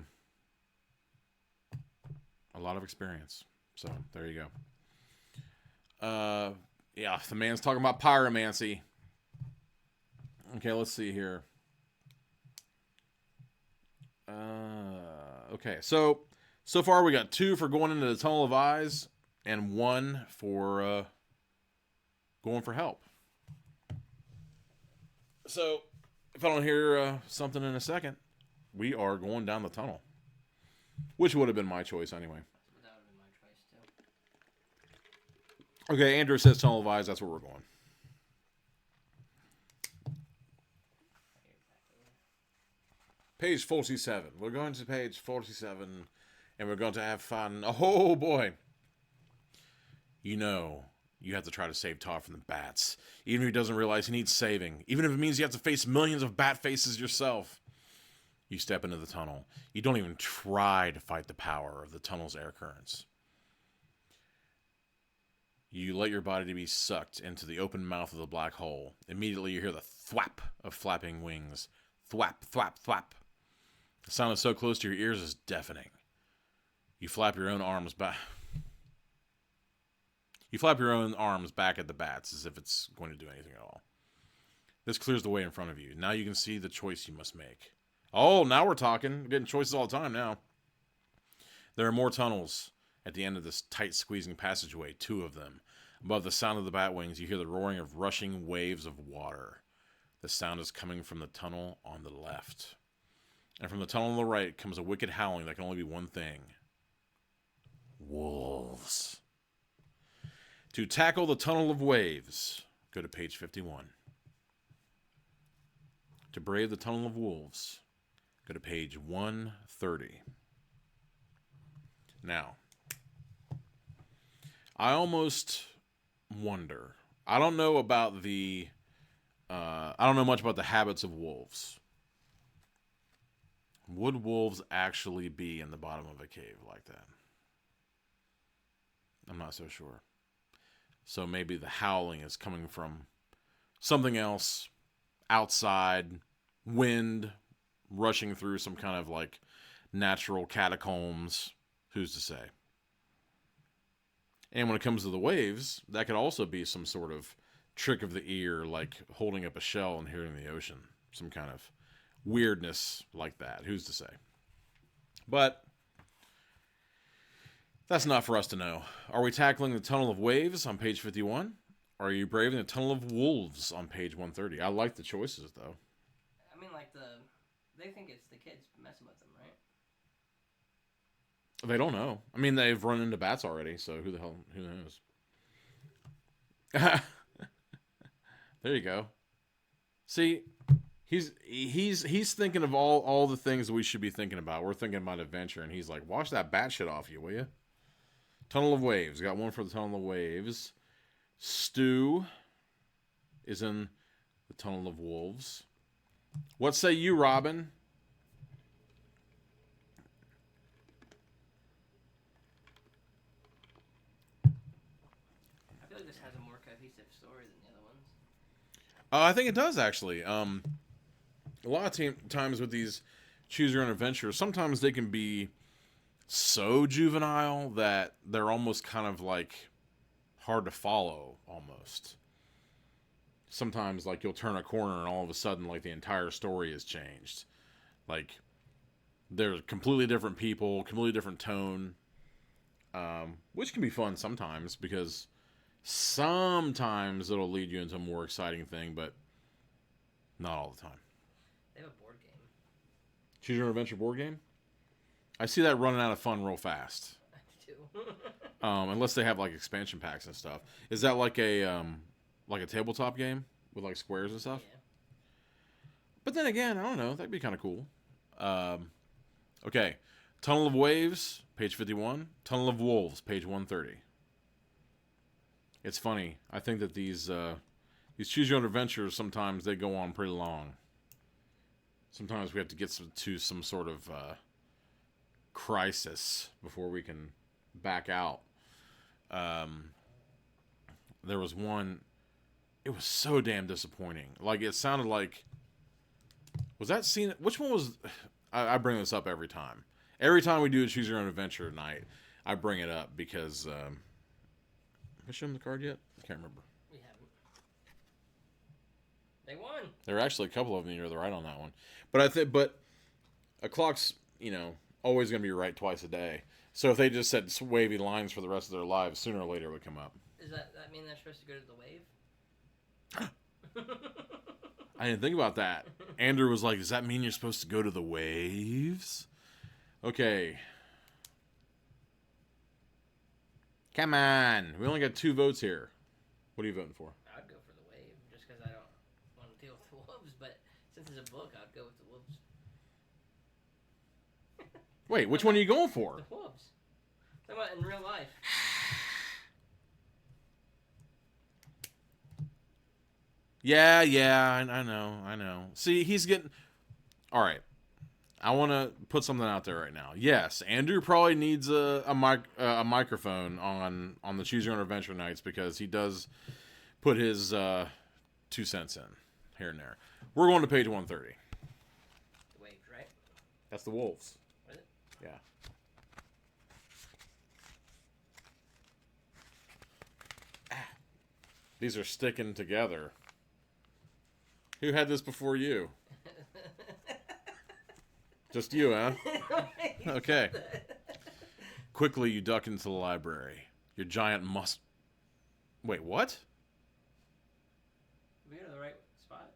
lot of experience. So, there you go. Yeah, the man's talking about pyromancy. Okay, let's see here. Okay, so far we got 2 for going into the Tunnel of Eyes and 1 for going for help. So, if I don't hear something in a second, we are going down the tunnel. Which would have been my choice anyway. That would have been my choice, too. Okay, Andrew says Tunnel of Eyes, that's where we're going. Page 47. We're going to page 47, and we're going to have fun. Oh, boy. You know, you have to try to save Todd from the bats. Even if he doesn't realize he needs saving. Even if it means you have to face millions of bat faces yourself. You step into the tunnel. You don't even try to fight the power of the tunnel's air currents. You let your body be sucked into the open mouth of the black hole. Immediately you hear the thwap of flapping wings. Thwap, thwap, thwap. The sound is so close to your ears is deafening. You flap your own arms back. You flap your own arms back at the bats as if it's going to do anything at all. This clears the way in front of you. Now you can see the choice you must make. Oh, now we're talking. We're getting choices all the time now. There are more tunnels at the end of this tight squeezing passageway, 2 of them. Above the sound of the bat wings, you hear the roaring of rushing waves of water. The sound is coming from the tunnel on the left. And from the tunnel on the right comes a wicked howling that can only be one thing. Wolves. To tackle the tunnel of waves, go to page 51. To brave the tunnel of wolves, go to page 130. Now, I almost wonder. I don't know about the... I don't know much about the habits of wolves. Would wolves actually be in the bottom of a cave like that? I'm not so sure. So maybe the howling is coming from something else outside, wind rushing through some kind of like natural catacombs. Who's to say? And when it comes to the waves, that could also be some sort of trick of the ear, like holding up a shell and hearing the ocean. Some kind of weirdness like that. Who's to say? But that's not for us to know. Are we tackling the Tunnel of Waves on page 51? Or are you braving the Tunnel of Wolves on page 130? I like the choices, though. I mean, like, they think it's the kids messing with them, right? They don't know. I mean, they've run into bats already, so who knows? There you go. See, he's thinking of all the things that we should be thinking about. We're thinking about adventure, and he's like, wash that bat shit off you, will you? Tunnel of Waves. Got one for the Tunnel of Waves. Stu is in the Tunnel of Wolves. What say you, Robin? I feel like this has a more cohesive story than the other ones. I think it does, actually. A lot of times with these choose your own adventures, sometimes they can be so juvenile that they're almost kind of like hard to follow, almost. Sometimes, like, you'll turn a corner and all of a sudden, like, the entire story has changed. Like, they're completely different people, completely different tone, which can be fun sometimes, because sometimes it'll lead you into a more exciting thing, but not all the time. They have a board game. Choose Your Own Adventure board game? I see that running out of fun real fast. I do. Unless they have, like, expansion packs and stuff. Is that like a tabletop game with, like, squares and stuff? Yeah. But then again, I don't know. That'd be kind of cool. Okay. Tunnel of Waves, page 51. Tunnel of Wolves, page 130. It's funny. I think that these choose your own adventures, sometimes they go on pretty long. Sometimes we have to get to some sort of crisis before we can back out. There was one. It was so damn disappointing. Like, it sounded like... Was that scene... Which one was... I bring this up every time. Every time we do a Choose Your Own Adventure night, I bring it up because... have I shown them the card yet? I can't remember. We haven't. They won. There are actually a couple of them you're right on that one. But a clock's, always going to be right twice a day. So if they just said wavy lines for the rest of their lives, sooner or later it would come up. Does that mean they're supposed to go to the wave? I didn't think about that. Andrew was like, does that mean you're supposed to go to the waves? Okay. Come on. We only got 2 votes here. What are you voting for? I'd go for the wave, just because I don't want to deal with the wolves, but since it's a book, I'd go with the wolves. Wait, which one are you going for? The wolves. Talking about in real life. Yeah, I know. See, he's getting... All right. I want to put something out there right now. Yes, Andrew probably needs a microphone on the Choose Your Own Adventure nights because he does put his 2 cents in here and there. We're going to page 130. The waves, right? That's the wolves. Was it? Yeah. These are sticking together. Who had this before you? Just you, huh? Okay. Quickly, you duck into the library. Your giant must... Wait, what? We go to the right spot?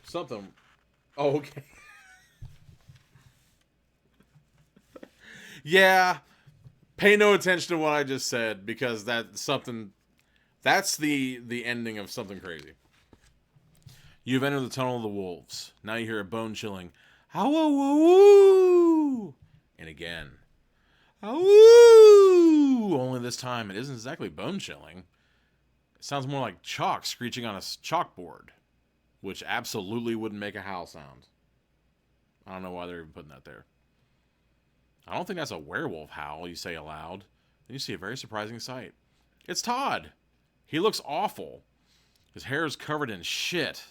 Something. Oh, okay. Yeah. Pay no attention to what I just said because that's something... That's the ending of something crazy. You've entered the Tunnel of the Wolves. Now you hear a bone-chilling, "Ow-woo-woo!" And again, "Ow-woo!" Only this time it isn't exactly bone-chilling. It sounds more like chalk screeching on a chalkboard, which absolutely wouldn't make a howl sound. I don't know why they're even putting that there. I don't think that's a werewolf howl, you say aloud. Then you see a very surprising sight. It's Todd. He looks awful. His hair is covered in shit.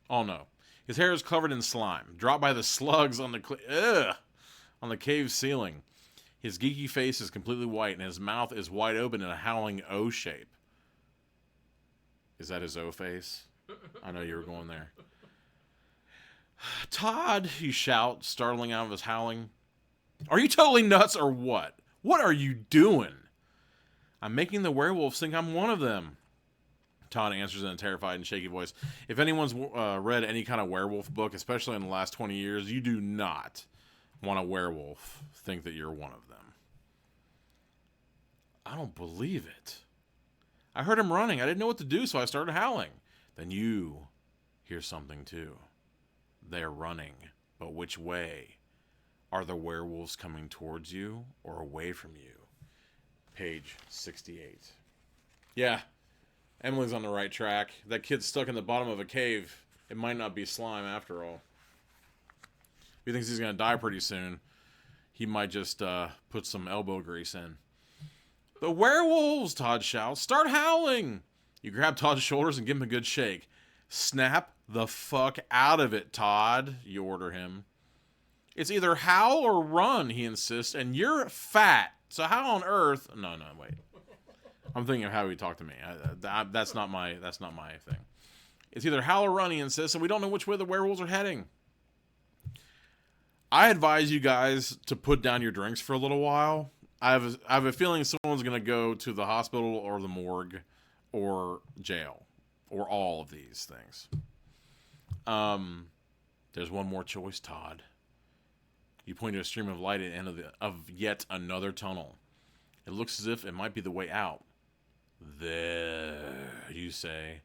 Oh no. His hair is covered in slime, dropped by the slugs on the cave ceiling. His geeky face is completely white, and his mouth is wide open in a howling O shape. Is that his O face? I know you were going there. Todd, you shout, startling out of his howling. Are you totally nuts or what? What are you doing? I'm making the werewolves think I'm one of them. Todd answers in a terrified and shaky voice. If anyone's read any kind of werewolf book, especially in the last 20 years, you do not want a werewolf think that you're one of them. I don't believe it. I heard him running. I didn't know what to do, so I started howling. Then you hear something too. They're running, but which way? Are the werewolves coming towards you or away from you? Page 68. Yeah. Emily's on the right track. That kid's stuck in the bottom of a cave. It might not be slime after all. He thinks he's going to die pretty soon. He might just put some elbow grease in. The werewolves, Todd shouts. Start howling. You grab Todd's shoulders and give him a good shake. Snap the fuck out of it, Todd, you order him. It's either howl or run, he insists, and you're fat. So how on earth... No, wait. I'm thinking of how he talked to me. That's not my thing. It's either howl or run, he insists, and we don't know which way the werewolves are heading. I advise you guys to put down your drinks for a little while. I have a feeling someone's going to go to the hospital or the morgue or jail or all of these things. There's one more choice, Todd. You point to a stream of light at the end of yet another tunnel. It looks as if it might be the way out. There, you say.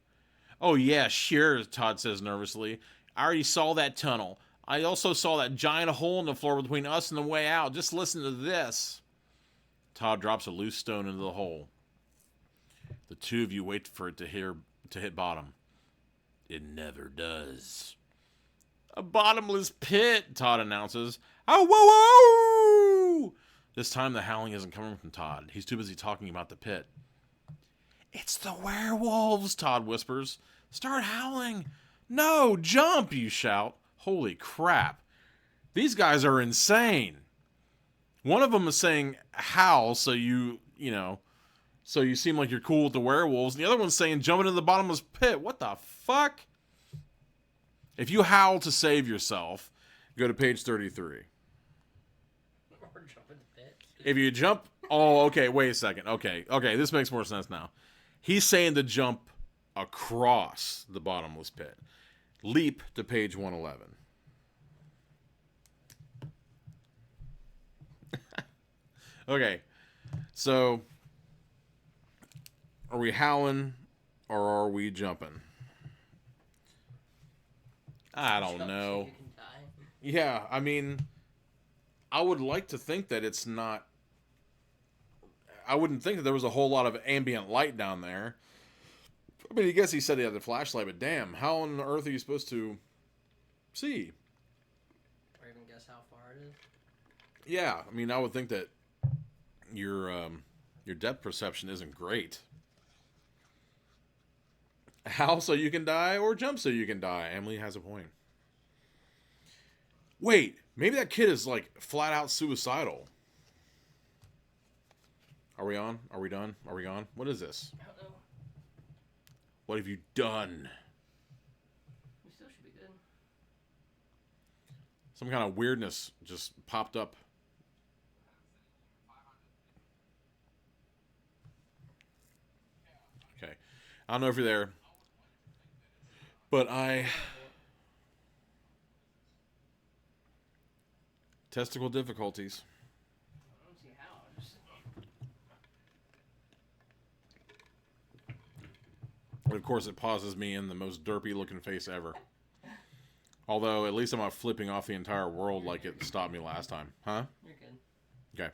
Oh, yeah, sure, Todd says nervously. I already saw that tunnel. I also saw that giant hole in the floor between us and the way out. Just listen to this. Todd drops a loose stone into the hole. The two of you wait for it to hit bottom. It never does. A bottomless pit, Todd announces. Oh, whoa, whoa! This time the howling isn't coming from Todd. He's too busy talking about the pit. It's the werewolves, Todd whispers. Start howling. No, jump, you shout. Holy crap. These guys are insane. One of them is saying howl so you seem like you're cool with the werewolves. And the other one's saying jump into the bottomless pit. What the fuck? If you howl to save yourself, go to page 33. Or jump in the pit. If you jump... Oh, okay, wait a second. Okay, this makes more sense now. He's saying to jump across the bottomless pit. Leap to page 111. Okay, so are we howling or are we jumping? I don't know. Yeah, I mean, I would like to think that it's not... I wouldn't think that there was a whole lot of ambient light down there. I mean, I guess he said he had the flashlight, but damn, how on earth are you supposed to see? Or even guess how far it is? Yeah, I mean, I would think that your depth perception isn't great. Howl so you can die, or jump so you can die. Emily has a point. Wait, maybe that kid is, like, flat out suicidal. Are we on? Are we done? Are we gone? What is this? I don't know. What have you done? We still should be good. Some kind of weirdness just popped up. Okay. I don't know if you're there. But testicle difficulties. I don't see how. And of course, it pauses me in the most derpy looking face ever. Although, at least I'm not flipping off the entire world like it stopped me last time. Huh? You're good. Okay.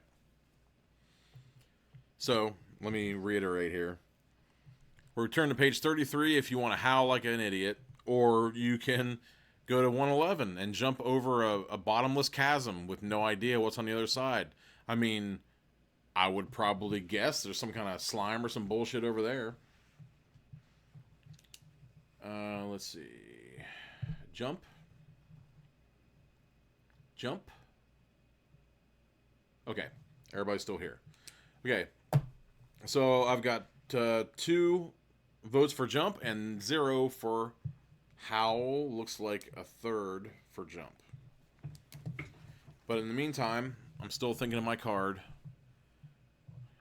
So, let me reiterate here. We'll return to page 33 if you want to howl like an idiot. Or you can go to 111 and jump over a bottomless chasm with no idea what's on the other side. I mean, I would probably guess there's some kind of slime or some bullshit over there. Let's see. Jump. Jump. Okay. Everybody's still here. Okay. So I've got 2 votes for jump and 0 for howl. Looks like a 3rd for jump. But in the meantime, I'm still thinking of my card.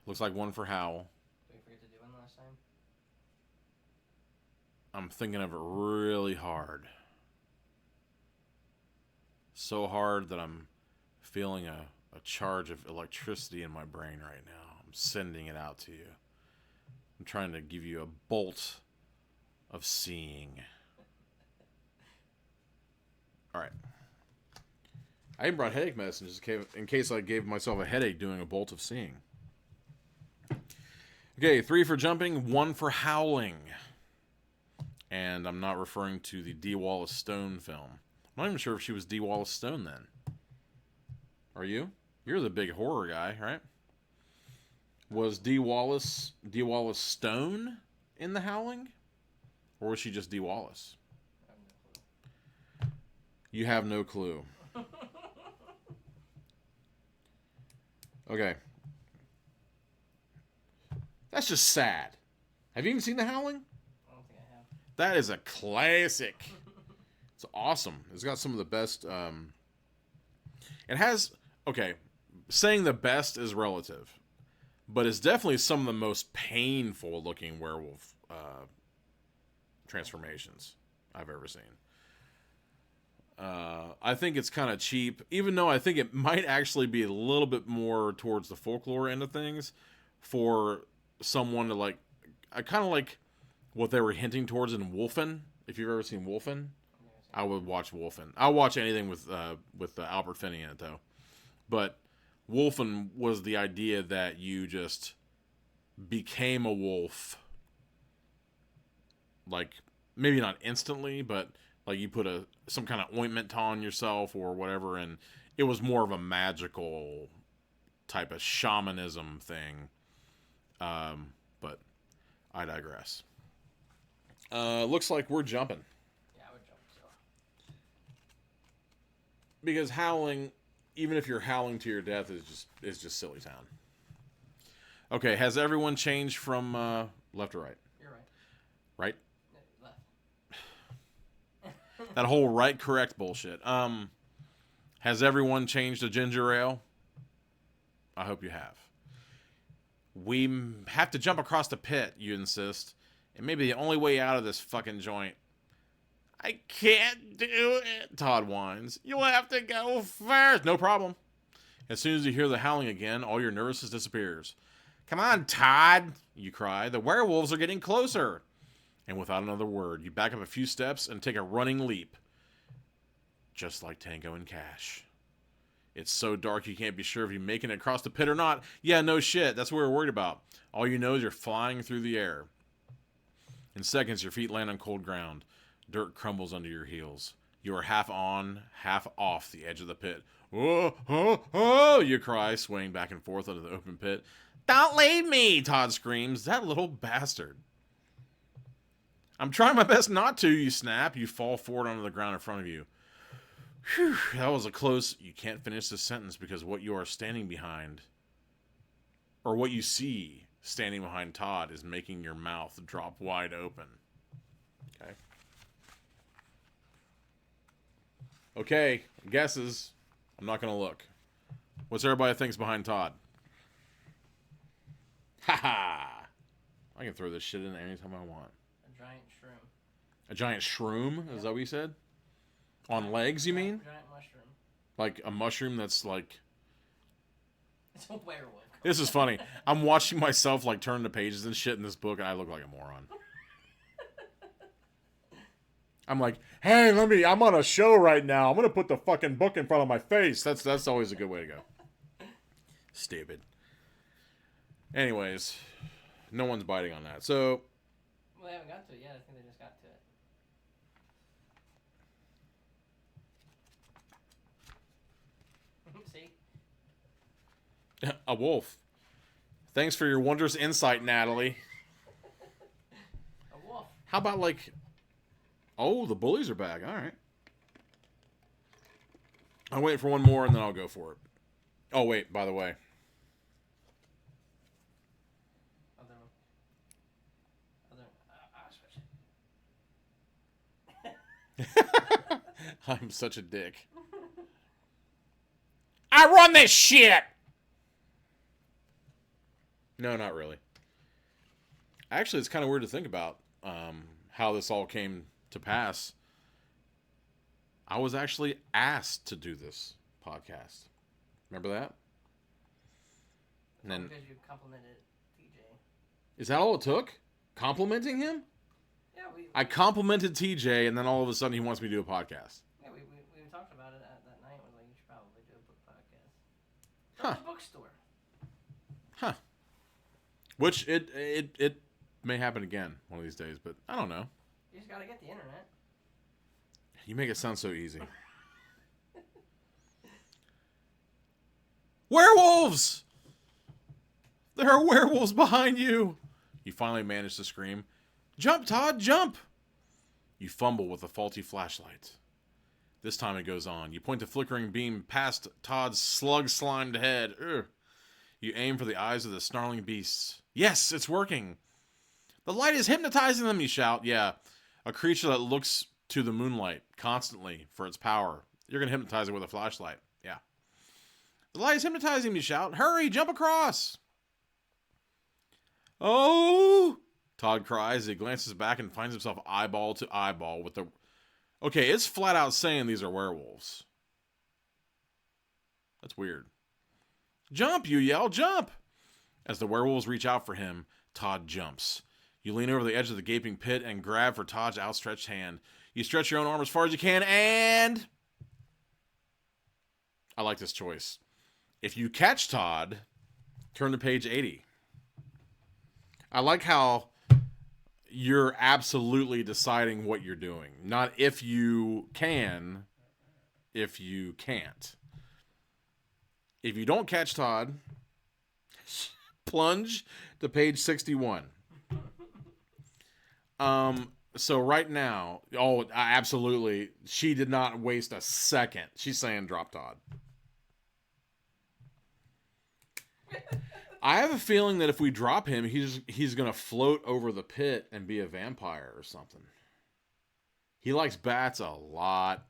Looks like 1 for howl. Did we forget to do one last time? I'm thinking of it really hard. So hard that I'm feeling a charge of electricity in my brain right now. I'm sending it out to you. I'm trying to give you a bolt of seeing. Alright. I even brought headache medicine just in case I gave myself a headache doing a bolt of seeing. Okay, 3 for jumping, 1 for howling. And I'm not referring to the Dee Wallace Stone film. I'm not even sure if she was Dee Wallace Stone then. Are you? You're the big horror guy, right? Was Dee Wallace Stone in The Howling? Or was she just Dee Wallace? You have no clue. Okay. That's just sad. Have you even seen The Howling? I don't think I have. That is a classic. It's awesome. It's got some of the best. It has. Okay. Saying the best is relative. But it's definitely some of the most painful looking werewolf transformations I've ever seen. I think it's kind of cheap, even though I think it might actually be a little bit more towards the folklore end of things for someone to like. I kind of like what they were hinting towards in Wolfen. If you've ever seen Wolfen, I would watch Wolfen. I'll watch anything with Albert Finney in it, though. But Wolfen was the idea that you just became a wolf. Like, maybe not instantly, but like you put some kind of ointment on yourself or whatever, and it was more of a magical type of shamanism thing. But I digress. Looks like we're jumping. Yeah, I would jump so. Because howling, even if you're howling to your death, is just silly town. Okay, has everyone changed from left to right? You're right. Right? No, left. That whole right correct bullshit. Has everyone changed to ginger ale? I hope you have. We have to jump across the pit, you insist. And maybe the only way out of this fucking joint. I can't do it, Todd whines. You'll have to go first. No problem. As soon as you hear the howling again, all your nervousness disappears. Come on, Todd, you cry. The werewolves are getting closer. And without another word, you back up a few steps and take a running leap. Just like Tango and Cash. It's so dark you can't be sure if you're making it across the pit or not. Yeah, no shit. That's what we're worried about. All you know is you're flying through the air. In seconds, your feet land on cold ground. Dirt crumbles under your heels. You are half on, half off the edge of the pit. Oh, oh, oh, you cry, swaying back and forth under the open pit. Don't leave me, Todd screams. That little bastard. I'm trying my best not to, you snap. You fall forward onto the ground in front of you. Whew, that was a close. You can't finish this sentence because what you are standing behind, or what you see standing behind Todd, is making your mouth drop wide open. Okay. Okay, guesses. I'm not going to look. What's everybody thinks behind Todd? Ha-ha! I can throw this shit in anytime I want. A giant shroom. A giant shroom? Yep. Is that what you said? On legs, you mean? Giant mushroom. Like a mushroom that's like... It's a werewolf. This is funny. I'm watching myself like turn the pages and shit in this book, and I look like a moron. I'm like, hey, I'm on a show right now. I'm gonna put the fucking book in front of my face. That's always a good way to go. Stupid. Anyways, no one's biting on that. So, Well, they haven't got to it yet. I think they just got to it. See? a wolf. Thanks for your wondrous insight, Natalie. A wolf. How about like... Oh, the bullies are back. All right. I'll wait for one more and then I'll go for it. Oh, wait, by the way. Switch. I'm such a dick. I run this shit! No, not really. Actually, it's kind of weird to think about how this all came to pass. I was actually asked to do this podcast. Remember that? And then, because you complimented TJ. is that all it took? Complimenting him? Yeah, I complimented TJ, and then all of a sudden he wants me to do a podcast. Yeah, we talked about it at that night. We're like, you should probably do a book podcast. Huh. At the bookstore. Huh. Which it may happen again one of these days, but I don't know. You just gotta get the internet. You make it sound so easy. Werewolves! There are werewolves behind you! You finally manage to scream. Jump, Todd, jump! You fumble with a faulty flashlight. This time it goes on. You point the flickering beam past Todd's slug-slimed head. Ugh. You aim for the eyes of the snarling beasts. Yes, it's working! The light is hypnotizing them, you shout. Yeah, a creature that looks to the moonlight constantly for its power. You're going to hypnotize it with a flashlight. Yeah. The light is hypnotizing him, you shout. Hurry, jump across! Oh! Todd cries as he glances back and finds himself eyeball to eyeball with the... Okay, it's flat out saying these are werewolves. That's weird. Jump, you yell, jump! As the werewolves reach out for him, Todd jumps. You lean over the edge of the gaping pit and grab for Todd's outstretched hand. You stretch your own arm as far as you can, and I like this choice. If you catch Todd, turn to page 80. I like how you're absolutely deciding what you're doing. Not if you can, if you can't. If you don't catch Todd, plunge to page 61. So right now, absolutely, she did not waste a second. She's saying drop Todd. I have a feeling that if we drop him, he's going to float over the pit and be a vampire or something. He likes bats a lot.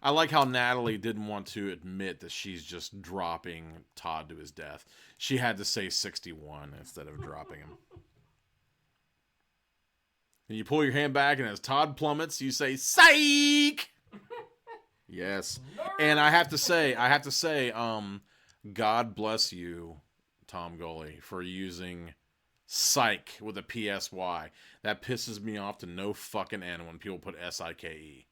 I like how Natalie didn't want to admit that she's just dropping Todd to his death. She had to say 61 instead of dropping him. And you pull your hand back, and as Todd plummets, you say, "Psych!" Yes. And I have to say, God bless you, Tom Gully, for using psych with a PSY. That pisses me off to no fucking end when people put SIKE.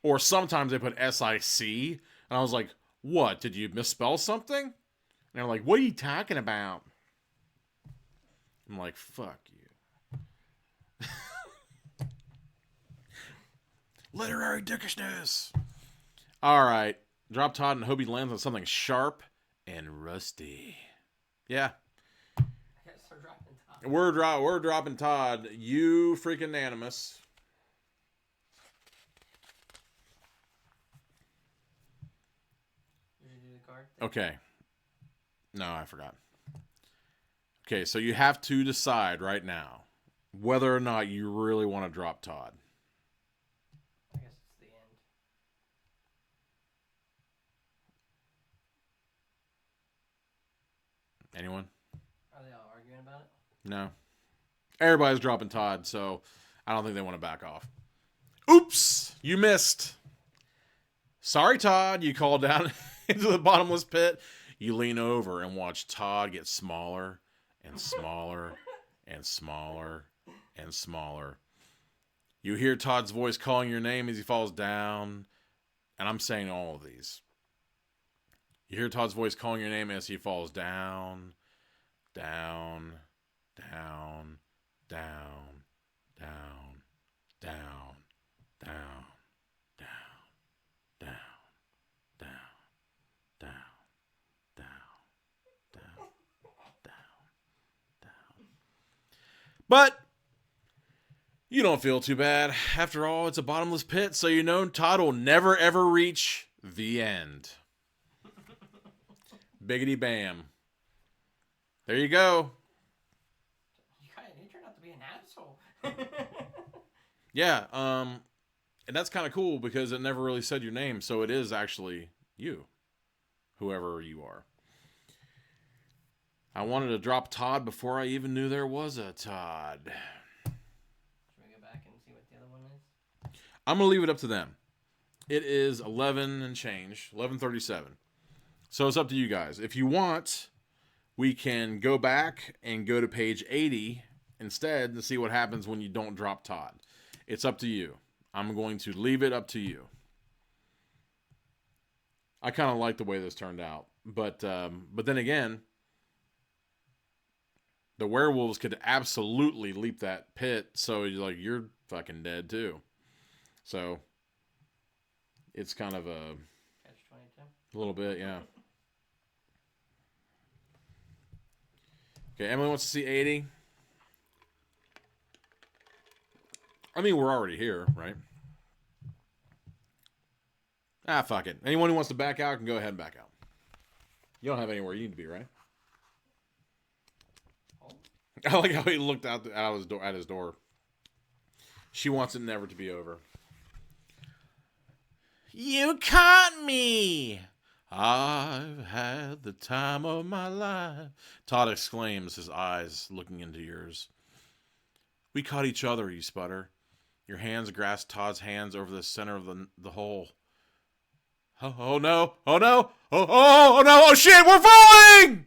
Or sometimes they put SIC, and I was like, what, did you misspell something? And they're like, what are you talking about? I'm like, fuck you. Literary dickishness. All right. Drop Todd and hope he lands on something sharp and rusty. Yeah. I guess we're dropping Todd. We're dropping Todd. You freaking animus. Did you do the card thing? Okay. No, I forgot. Okay, so you have to decide right now whether or not you really want to drop Todd. I guess it's the end. Anyone? Are they all arguing about it? No. Everybody's dropping Todd, so I don't think they want to back off. Oops! You missed. Sorry, Todd. You call down into the bottomless pit. You lean over and watch Todd get smaller and smaller and smaller and smaller. You hear Todd's voice calling your name as he falls down. And I'm saying all of these. You hear Todd's voice calling your name as he falls down, down, down, down, down, down, down, down, down, down, down, down, down, down, down. But you don't feel too bad. After all, it's a bottomless pit, so you know Todd will never ever reach the end. Biggity bam. There you go. You turned out to be an asshole. Yeah, and that's kind of cool because it never really said your name, so it is actually you, whoever you are. I wanted to drop Todd before I even knew there was a Todd. Should we go back and see what the other one is? I'm going to leave it up to them. It is 11 and change, 11:37. So it's up to you guys. If you want, we can go back and go to page 80 instead to see what happens when you don't drop Todd. It's up to you. I'm going to leave it up to you. I kind of like the way this turned out. But then again, the werewolves could absolutely leap that pit, so you're fucking dead too. So it's kind of a Catch-22. little bit, yeah. Okay, Emily wants to see 80. I mean, we're already here, right? Ah, fuck it. Anyone who wants to back out can go ahead and back out. You don't have anywhere you need to be, right? I like how he looked out at his door. She wants it never to be over. You caught me! I've had the time of my life. Todd exclaims, his eyes looking into yours. We caught each other, you sputter. Your hands grasp Todd's hands over the center of the hole. Oh no! Oh no! Oh no! Oh shit! We're falling!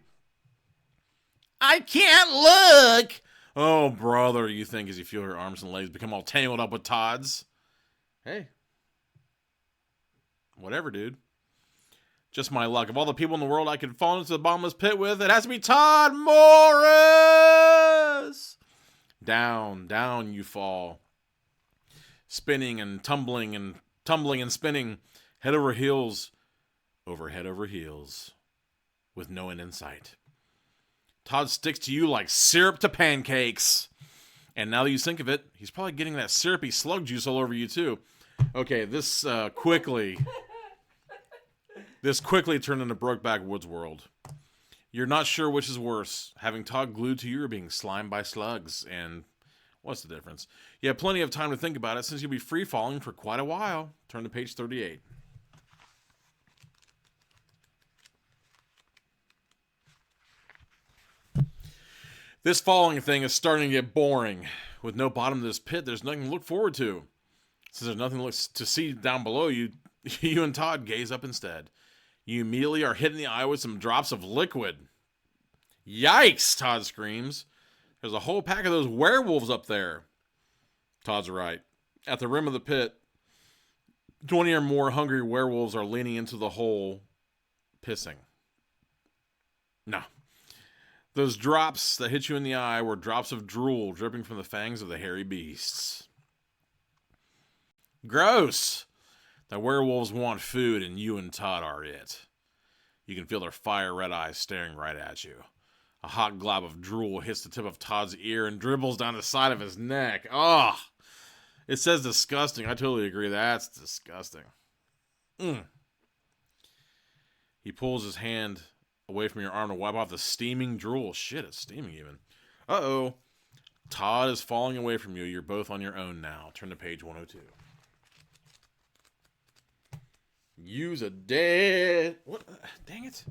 I can't look! Oh, brother, you think as you feel her arms and legs become all tangled up with Todd's. Hey. Whatever, dude. Just my luck. Of all the people in the world I could fall into the bottomless pit with, it has to be Todd Morris! Down, down you fall. Spinning and tumbling and spinning. Head over heels. Head over heels. With no end in sight. Todd sticks to you like syrup to pancakes. And now that you think of it, he's probably getting that syrupy slug juice all over you too. Okay, this quickly turned into Brokeback Woods world. You're not sure which is worse, having Todd glued to you or being slimed by slugs. And what's the difference? You have plenty of time to think about it since you'll be free falling for quite a while. Turn to page 38. This falling thing is starting to get boring. With no bottom to this pit, there's nothing to look forward to. Since there's nothing to see down below you, you and Todd gaze up instead. You immediately are hit in the eye with some drops of liquid. Yikes, Todd screams. There's a whole pack of those werewolves up there. Todd's right. At the rim of the pit, 20 or more hungry werewolves are leaning into the hole, pissing. No. Those drops that hit you in the eye were drops of drool dripping from the fangs of the hairy beasts. Gross! The werewolves want food, and you and Todd are it. You can feel their fire-red eyes staring right at you. A hot glob of drool hits the tip of Todd's ear and dribbles down the side of his neck. Ugh! It says disgusting. I totally agree. That's disgusting. He pulls his hand away from your arm to wipe off the steaming drool. Shit, it's steaming even. Uh-oh. Todd is falling away from you. You're both on your own now. Turn to page 102. Use a dead... What? Dang it.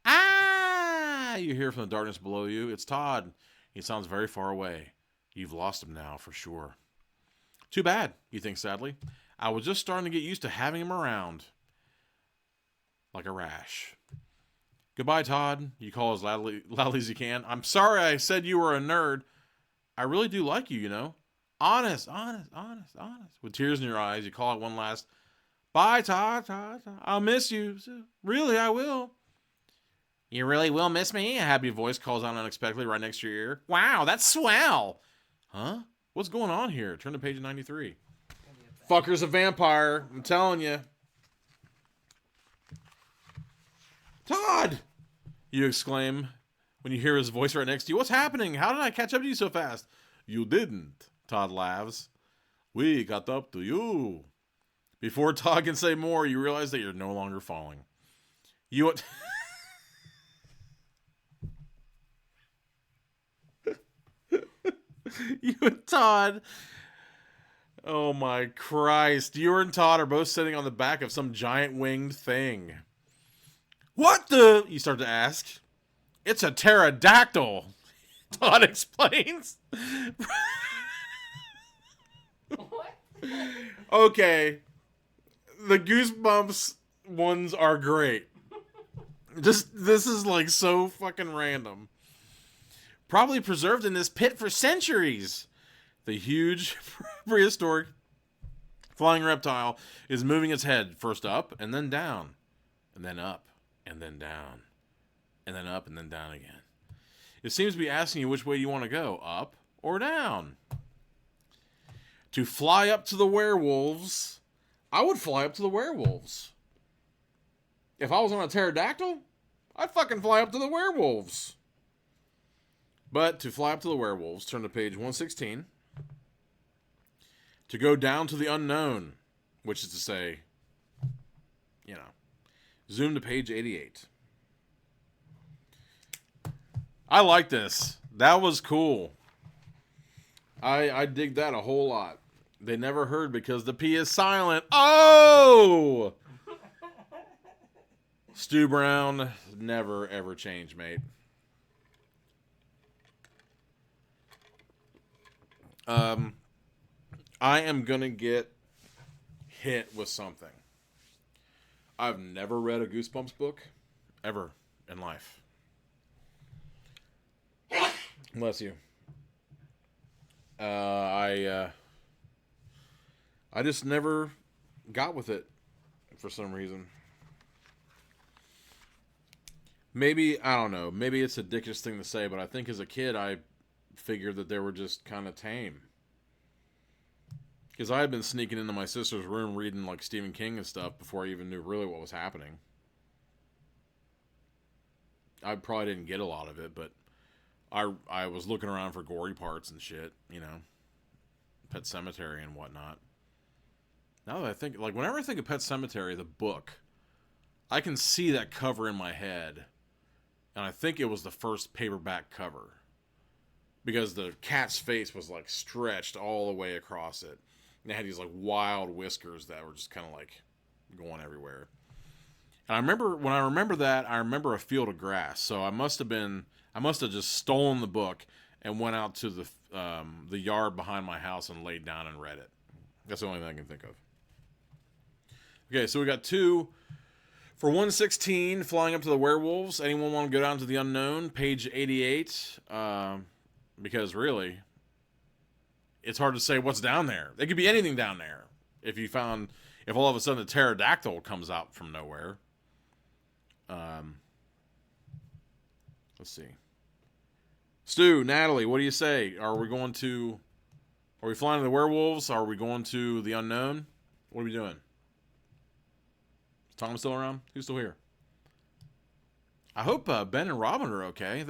Ah! You hear from the darkness below you. It's Todd. He sounds very far away. You've lost him now, for sure. Too bad, you think sadly. I was just starting to get used to having him around. Like a rash. Goodbye, Todd. You call as loudly as you can. I'm sorry I said you were a nerd. I really do like you, you know. Honest. With tears in your eyes, you call out one last, bye, Todd. I'll miss you. Really, I will. You really will miss me? A happy voice calls out unexpectedly right next to your ear. Wow, that's swell. Huh? What's going on here? Turn to page 93. Fucker's a vampire. I'm telling you. Todd! You exclaim when you hear his voice right next to you. What's happening? How did I catch up to you so fast? You didn't, Todd laughs. We caught up to you. Before Todd can say more, you realize that you're no longer falling. You and Todd... Oh my Christ. You and Todd are both sitting on the back of some giant winged thing. What the... You start to ask. It's a pterodactyl. Todd explains. What? Okay. The Goosebumps ones are great. This is like so fucking random. Probably preserved in this pit for centuries. The huge prehistoric flying reptile is moving its head first up and then down. And then up. And then down. And then up and then down again. It seems to be asking you which way you want to go. Up or down. To fly up to the werewolves. I would fly up to the werewolves. If I was on a pterodactyl, I'd fucking fly up to the werewolves. But to fly up to the werewolves, turn to page 116. To go down to the unknown. Which is to say, you know, zoom to page 88. I like this. That was cool. I dig that a whole lot. They never heard because the P is silent. Oh! Stu Brown, never ever change, mate. I am gonna get hit with something. I've never read a Goosebumps book, ever in life. Bless you. I just never got with it for some reason. Maybe, I don't know, maybe it's a dickish thing to say, but I think as a kid I figured that they were just kind of tame. Because I had been sneaking into my sister's room reading like Stephen King and stuff before I even knew really what was happening. I probably didn't get a lot of it, but I was looking around for gory parts and shit, you know, Pet Sematary and whatnot. Now that I think, like, whenever I think of Pet Sematary, the book, I can see that cover in my head, and I think it was the first paperback cover, because the cat's face was like stretched all the way across it, and it had these like wild whiskers that were just kind of like going everywhere. And I remember when I remember that, I remember a field of grass. So I must have just stolen the book and went out to the yard behind my house and laid down and read it. That's the only thing I can think of. Okay, so we got 2 for 116, Flying Up to the Werewolves. Anyone want to go down to the unknown, page 88? Because really, it's hard to say what's down there. There could be anything down there. If all of a sudden the pterodactyl comes out from nowhere. Let's see. Stu, Natalie, what do you say? Are we flying to the werewolves? Are we going to the unknown? What are we doing? Is Tom still around? Who's still here? I hope Ben and Robin are okay. I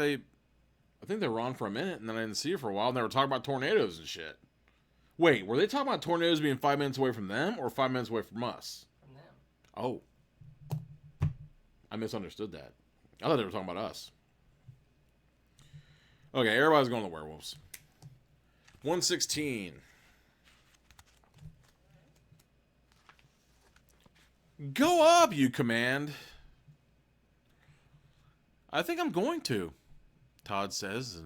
think they were on for a minute, and then I didn't see her for a while, and they were talking about tornadoes and shit. Wait, were they talking about tornadoes being 5 minutes away from them, or 5 minutes away from us? From them. Oh. I misunderstood that. I thought they were talking about us. Okay, everybody's going to the werewolves. 116. Go up, you command. I think I'm going to, Todd says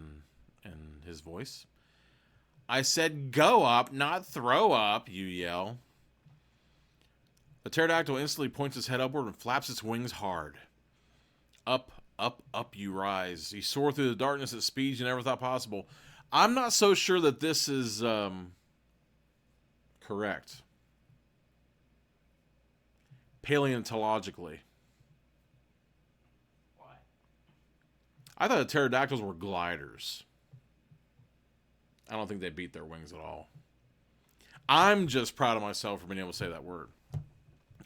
in his voice. I said go up, not throw up, you yell. The pterodactyl instantly points its head upward and flaps its wings hard. Up, up, up you rise. You soar through the darkness at speeds you never thought possible. I'm not so sure that this is correct. Paleontologically. Why? I thought the pterodactyls were gliders. I don't think they beat their wings at all. I'm just proud of myself for being able to say that word.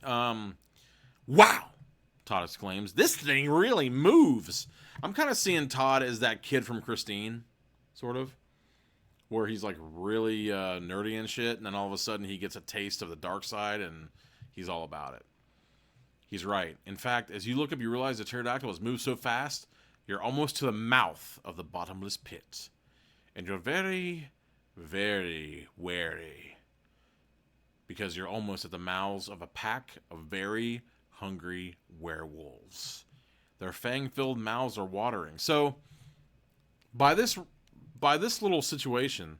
Wow! Todd exclaims. This thing really moves. I'm kind of seeing Todd as that kid from Christine, sort of. Where he's like really nerdy and shit, and then all of a sudden he gets a taste of the dark side and he's all about it. He's right. In fact, as you look up, you realize the pterodactyl has moved so fast, you're almost to the mouth of the bottomless pit. And you're very, very wary. Because you're almost at the mouths of a pack of very hungry werewolves. Their fang-filled mouths are watering. So, by this little situation,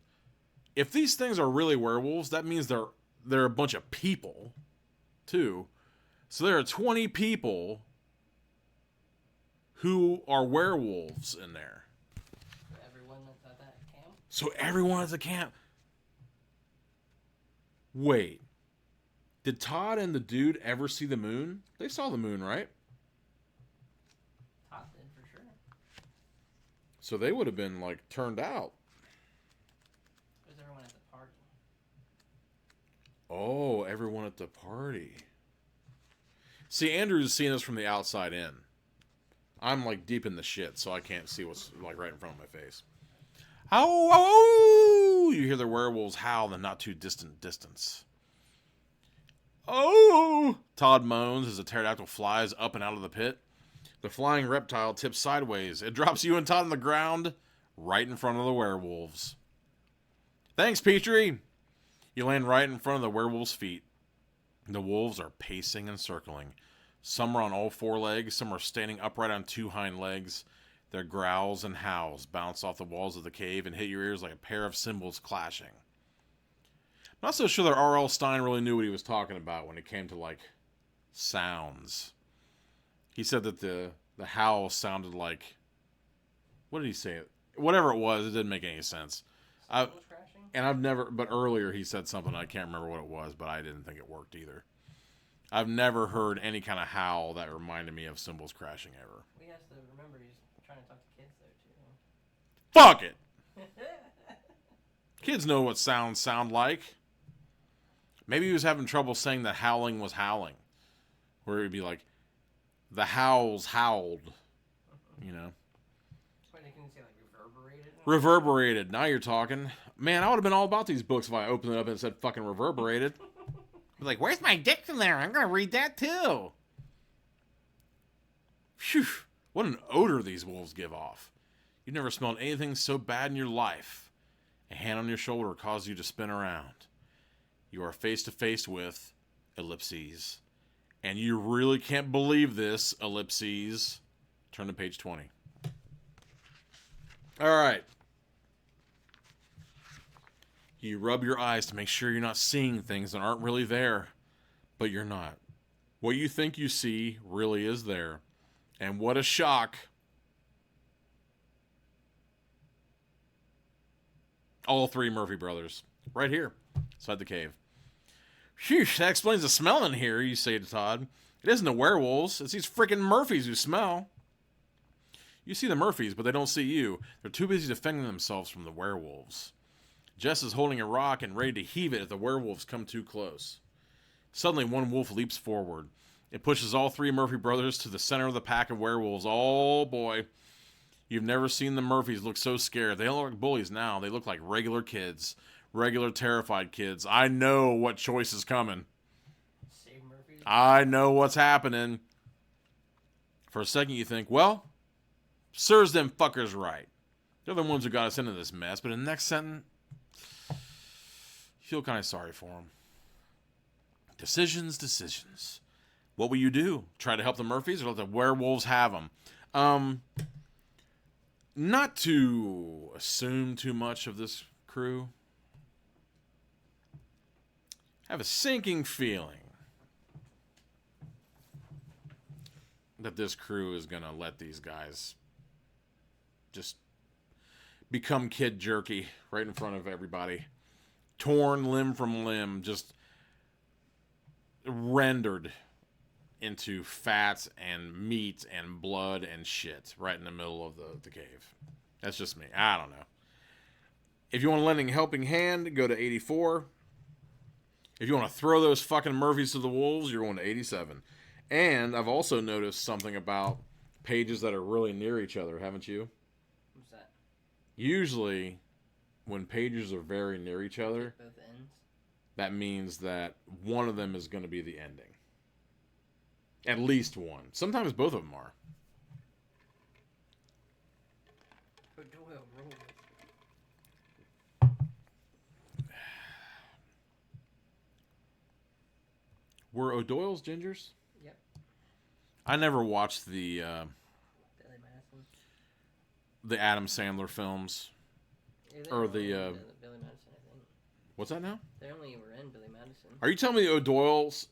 if these things are really werewolves, that means they're a bunch of people, too. So there are 20 people who are werewolves in there. Everyone that's at that camp? So everyone at the camp. Wait. Did Todd and the dude ever see the moon? They saw the moon, right? Todd did, for sure. So they would have been, like, turned out. Where's everyone at the party? Oh, everyone at the party. See, Andrew's seeing us from the outside in. I'm, like, deep in the shit, so I can't see what's, like, right in front of my face. Oh, oh, oh! You hear the werewolves howl in the not-too-distant distance. Oh! Todd moans as the pterodactyl flies up and out of the pit. The flying reptile tips sideways. It drops you and Todd on the ground right in front of the werewolves. Thanks, Petrie! You land right in front of the werewolves' feet. The wolves are pacing and circling. Some are on all 4 legs, some are standing upright on 2 hind legs. Their growls and howls bounce off the walls of the cave and hit your ears like a pair of cymbals clashing. I'm not so sure that R.L. Stine really knew what he was talking about when it came to, like, sounds. He said that the howl sounded like... What did he say? Whatever it was, it didn't make any sense. Cymbals crashing? And I've never, but earlier he said something, I can't remember what it was, but I didn't think it worked either. I've never heard any kind of howl that reminded me of cymbals crashing ever. We have to remember he's trying to talk to kids though too. Fuck it! Kids know what sounds sound like. Maybe he was having trouble saying that howling was howling. Where it would be like, the howls howled. You know? Why they couldn't say like reverberated? Reverberated. Now you're talking. Man, I would have been all about these books if I opened it up and said fucking reverberated. I'd be like, where's my dictionary? I'm going to read that too. Phew. What an odor these wolves give off. You've never smelled anything so bad in your life. A hand on your shoulder caused you to spin around. You are face to face with ellipses. And you really can't believe this, ellipses. Turn to page 20. All right. You rub your eyes to make sure you're not seeing things that aren't really there. But you're not. What you think you see really is there. And what a shock. All three Murphy brothers. Right here. Inside the cave. Phew, that explains the smell in here, you say to Todd. It isn't the werewolves. It's these freaking Murphys who smell. You see the Murphys, but they don't see you. They're too busy defending themselves from the werewolves. Jess is holding a rock and ready to heave it if the werewolves come too close. Suddenly, one wolf leaps forward. It pushes all three Murphy brothers to the center of the pack of werewolves. Oh, boy. You've never seen the Murphys look so scared. They don't look like bullies now. They look like regular kids. Regular terrified kids. I know what choice is coming. Save Murphy. I know what's happening. For a second, you think, well, serves them fuckers right. They're the ones who got us into this mess. But in the next sentence, you feel kind of sorry for them. Decisions. What will you do? Try to help the Murphys or let the werewolves have them? Not to assume too much of this crew. I have a sinking feeling that this crew is going to let these guys just become kid jerky right in front of everybody. Torn limb from limb, just rendered into fat and meat and blood and shit right in the middle of the cave. That's just me. I don't know. If you want to lend a helping hand, go to 84. If you want to throw those fucking Murphys to the wolves, you're going to 87. And I've also noticed something about pages that are really near each other, haven't you? What's that? Usually, when pages are very near each other, Both ends. that means that one of them is going to be the ending. At least one. Sometimes both of them are. O'Doyle rules. Were O'Doyle's gingers? Yep. I never watched the Billy Madison. the Adam Sandler films. Yeah, Or the the Billy Madison, I think. what's that now? They only were in Billy Madison. Are you telling me the O'Doyles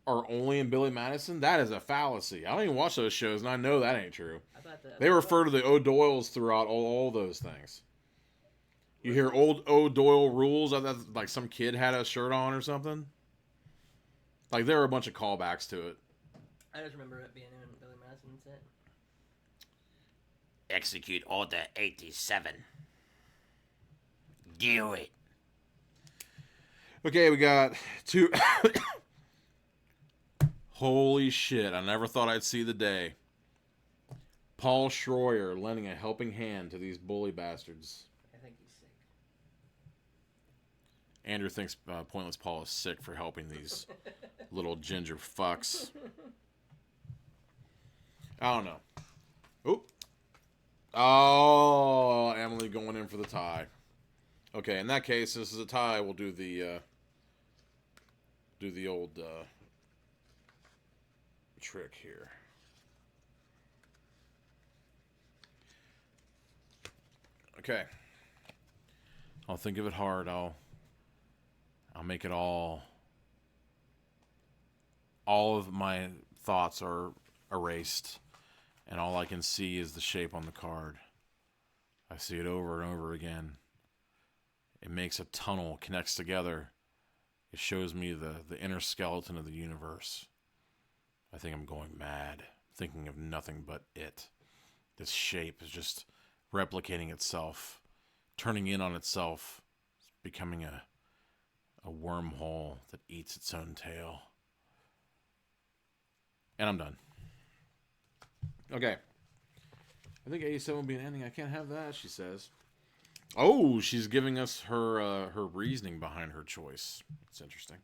are only in Billy Madison? That is a fallacy. I don't even watch those shows, and I know that ain't true. They refer to the O'Doyles throughout all those things. You hear old O'Doyle rules, like some kid had a shirt on or something. Like, there are a bunch of callbacks to it. I just remember it being in Billy Madison, that's it. Execute Order 87. Do it. Okay, we got two... Holy shit, I never thought I'd see the day. Paul Schroyer lending a helping hand to these bully bastards. I think he's sick. Andrew thinks Pointless Paul is sick for helping these little ginger fucks. I don't know. Oop. Oh, Emily going in for the tie. Okay, in that case, this is a tie. We'll do the old trick here. Okay. I'll think of it hard. I'll make it all of my thoughts are erased, and all I can see is the shape on the card. I see it over and over again. It makes a tunnel, connects together. It shows me the inner skeleton of the universe. I think I'm going mad, thinking of nothing but it. This shape is just replicating itself, turning in on itself, becoming a wormhole that eats its own tail. And I'm done. Okay. I think 87 will be an ending. I can't have that, she says. Oh, she's giving us her reasoning behind her choice. It's interesting.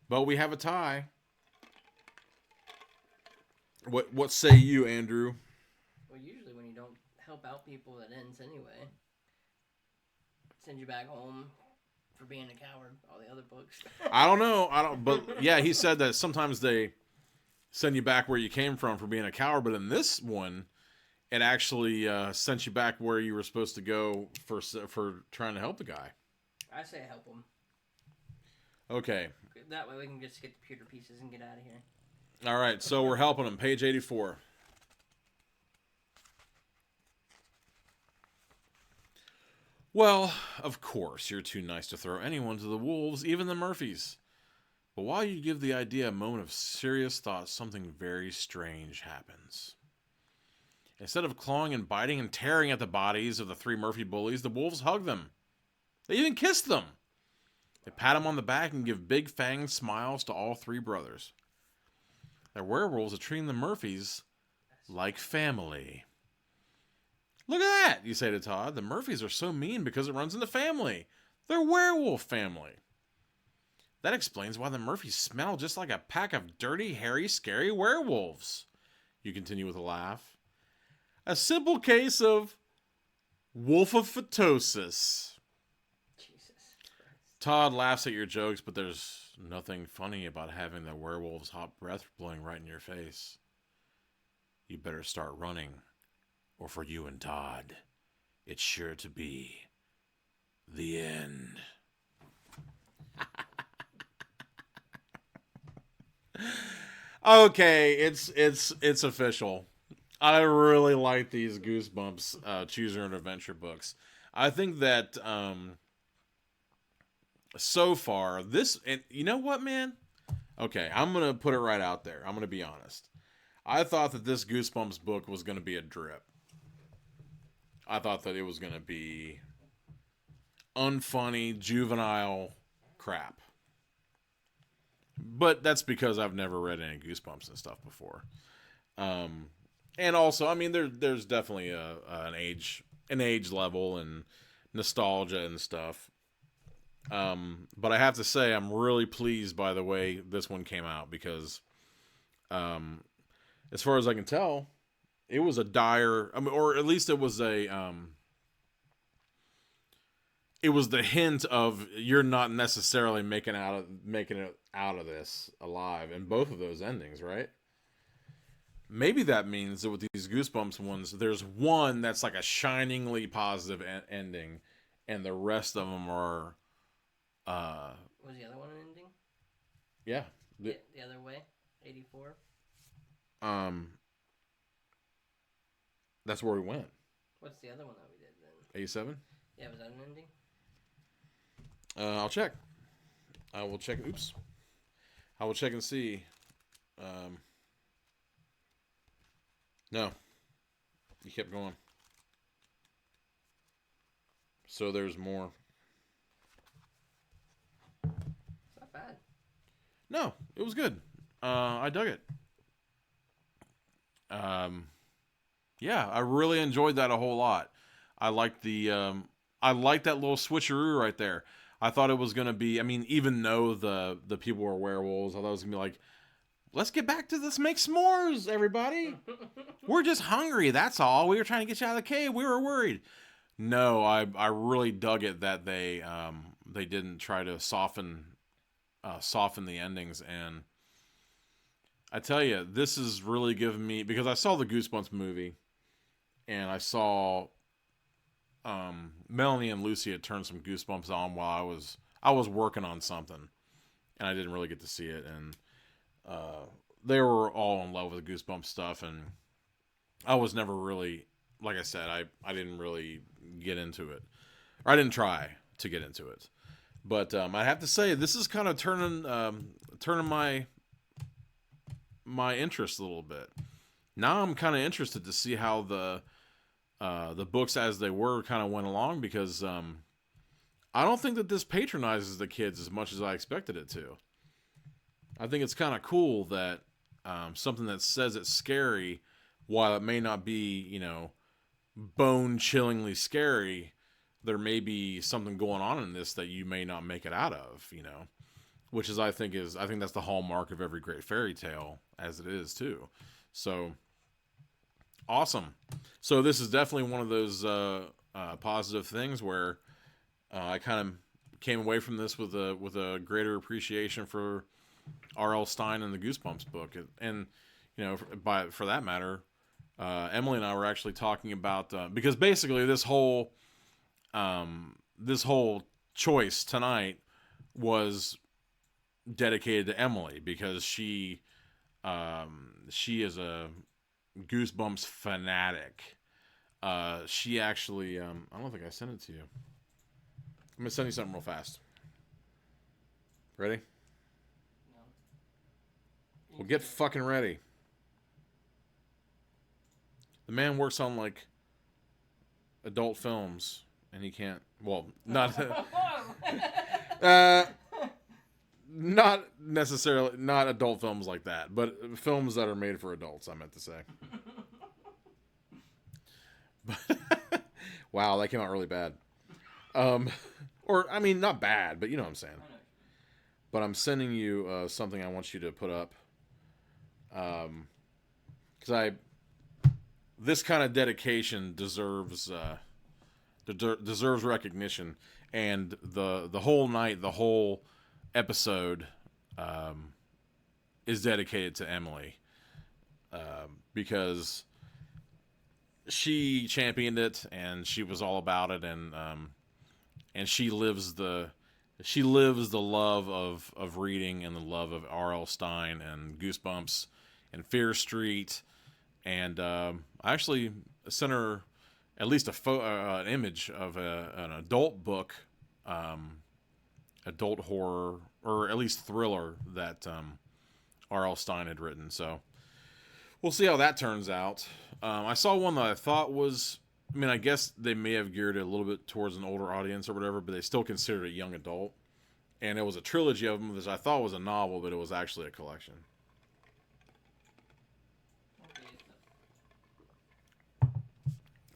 But we have a tie. What say you, Andrew? Well, usually when you don't help out people, it ends anyway. Send you back home for being a coward. All the other books. I don't know. But yeah, he said that sometimes they send you back where you came from for being a coward. But in this one, it actually sent you back where you were supposed to go for trying to help the guy. I say help him. Okay. That way we can just get the pewter pieces and get out of here. All right, so we're helping him. Page 84. Well, of course, you're too nice to throw anyone to the wolves, even the Murphys. But while you give the idea a moment of serious thought, something very strange happens. Instead of clawing and biting and tearing at the bodies of the 3 Murphy bullies, the wolves hug them. They even kiss them. They pat them on the back and give big fanged smiles to all 3 brothers. They're werewolves are treating the Murphys like family. Look at that, you say to Todd. The Murphys are so mean because it runs in the family. They're werewolf family. That explains why the Murphys smell just like a pack of dirty, hairy, scary werewolves. You continue with a laugh. A simple case of wolfophytosis. Jesus Christ. Todd laughs at your jokes, but there's nothing funny about having the werewolf's hot breath blowing right in your face. You better start running, or for you and Todd, it's sure to be the end. Okay, it's official. I really like these Goosebumps Choose Your Own Adventure books. I think that so far, and you know what, man? Okay, I'm going to put it right out there. I'm going to be honest. I thought that this Goosebumps book was going to be a drip. I thought that it was going to be unfunny, juvenile crap. But that's because I've never read any Goosebumps and stuff before. And also, I mean, there's definitely an age level and nostalgia and stuff. But I have to say, I'm really pleased by the way this one came out because, as far as I can tell, it was a dire, or at least it was it was the hint of you're not necessarily making it out of this alive in both of those endings, right? Maybe that means that with these Goosebumps ones, there's one that's like a shiningly positive ending, and the rest of them are. Was the other one an ending? Yeah. The other way? 84? That's where we went. What's the other one that we did then? 87? Yeah, was that an ending? I'll check. I will check. Oops. I will check and see. No. You kept going. So there's more. It's not bad. No, it was good. I dug it. Yeah, I really enjoyed that a whole lot. I liked that little switcheroo right there. I thought it was gonna be. I mean, even though the people were werewolves, I thought it was gonna be like, let's get back to this. Make s'mores, everybody. We're just hungry. That's all. We were trying to get you out of the cave. We were worried. No, I really dug it that they didn't try to soften the endings, and I tell you, this is really giving me, because I saw the Goosebumps movie, and I saw Melanie and Lucy had turned some Goosebumps on while I was working on something, and I didn't really get to see it, and they were all in love with the Goosebumps stuff, and I was never really, like I said, I didn't really get into it, Or I didn't try to get into it. But I have to say, this is kind of turning my interest a little bit. Now I'm kind of interested to see how the books as they were kind of went along, because I don't think that this patronizes the kids as much as I expected it to. I think it's kind of cool that something that says it's scary, while it may not be, bone-chillingly scary, there may be something going on in this that you may not make it out of, which is I think that's the hallmark of every great fairy tale, as it is too. So awesome. So this is definitely one of those positive things where I kind of came away from this with a greater appreciation for R.L. Stine and the Goosebumps book, and for that matter, Emily and I were actually talking about because basically this whole choice tonight was dedicated to Emily, because she is a Goosebumps fanatic. She actually I don't think I sent it to you. I'm gonna send you something real fast. Ready? No. Well, get fucking ready. The man works on like adult films, and he can't. Well, not not necessarily not adult films like that, but films that are made for adults. I meant to say. Wow, that came out really bad. Or I mean, not bad, but you know what I'm saying. But I'm sending you something I want you to put up, because this kind of dedication deserves recognition, and the whole night, the whole episode is dedicated to Emily, because she championed it and she was all about it, and she lives the love of reading and the love of R.L. Stine and Goosebumps and Fear Street, and I actually sent her at least an image of an adult book, adult horror, or at least thriller that R.L. Stine had written. So we'll see how that turns out. I saw one that I thought was, I mean, I guess they may have geared it a little bit towards an older audience or whatever, but they still considered it young adult. And it was a trilogy of them that I thought was a novel, but it was actually a collection.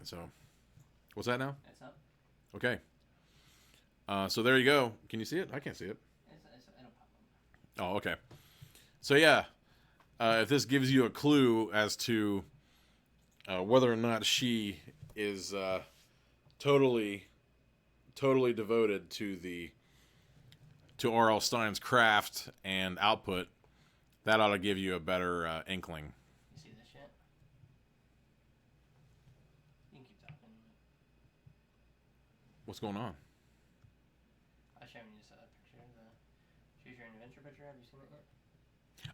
So, what's that now? That's up. Okay. So there you go. Can you see it? I can't see it. It'll pop up. Oh, okay. So yeah, if this gives you a clue as to whether or not she is totally devoted to R.L. Stine's craft and output, that ought to give you a better inkling. You see this yet? You can keep talking. What's going on? I'll show you this picture. The Choose Your Own Adventure picture. Have you seen it yet?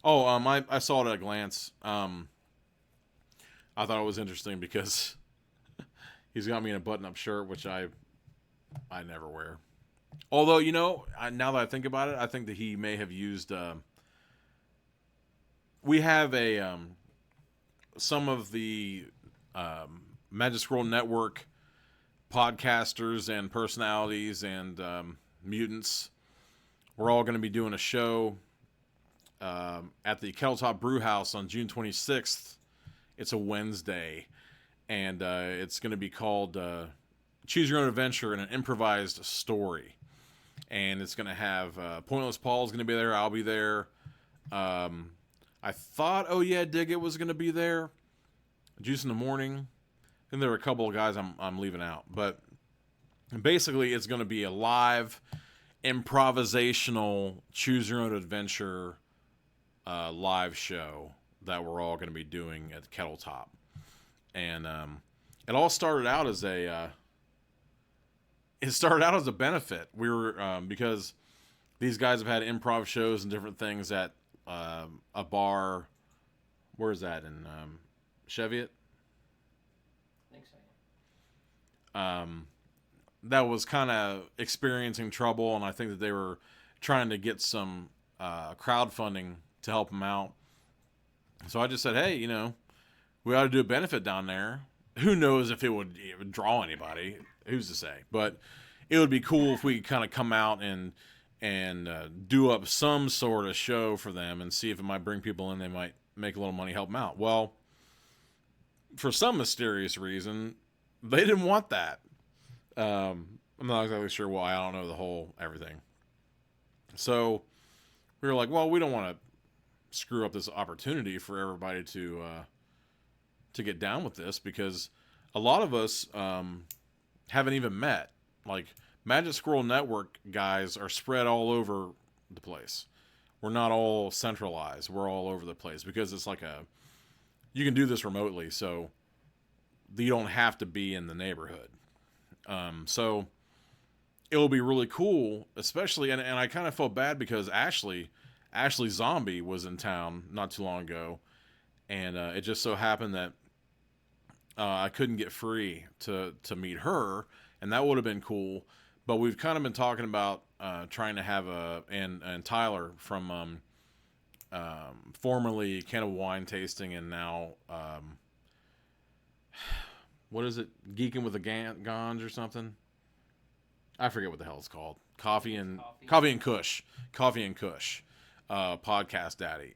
Oh, I saw it at a glance. I thought it was interesting because he's got me in a button-up shirt, which I never wear. Although, now that I think about it, I think that he may have used. We have some of the Magic Scroll Network podcasters and personalities and mutants. We're all going to be doing a show at the Kettletop Brew House on June 26th. It's a Wednesday, and it's going to be called Choose Your Own Adventure in an Improvised Story. And it's going to have Pointless Paul's going to be there. I'll be there. I thought, Oh Yeah, Dig It was going to be there. Juice in the Morning. And there were a couple of guys I'm leaving out. But basically, it's going to be a live, improvisational, Choose Your Own Adventure live show that we're all going to be doing at the Kettletop. And it all started out as a benefit. We were because these guys have had improv shows and different things at a bar. Where is that, in Cheviot? I think so. Yeah. that was kind of experiencing trouble, and I think that they were trying to get some crowdfunding to help them out. So I just said, hey, we ought to do a benefit down there. Who knows if it would draw anybody? Who's to say? But it would be cool if we could kind of come out and do up some sort of show for them and see if it might bring people in. They might make a little money, help them out. Well, for some mysterious reason, they didn't want that. I'm not exactly sure why. I don't know the whole everything. So we were like, well, we don't want to screw up this opportunity for everybody to get down with this, because a lot of us haven't even met. Like, Magic Squirrel Network guys are spread all over the place. We're not all centralized. We're all over the place because it's like you can do this remotely, so you don't have to be in the neighborhood. So it'll be really cool, especially, and I kind of felt bad because Ashley Zombie was in town not too long ago, and it just so happened that I couldn't get free to meet her, and that would have been cool. But we've kind of been talking about trying to have and Tyler from formerly Can of Wine Tasting and now what is it? Geeking with the Gons or something? I forget what the hell it's called. Coffee and Kush. Coffee and Kush. Podcast Daddy.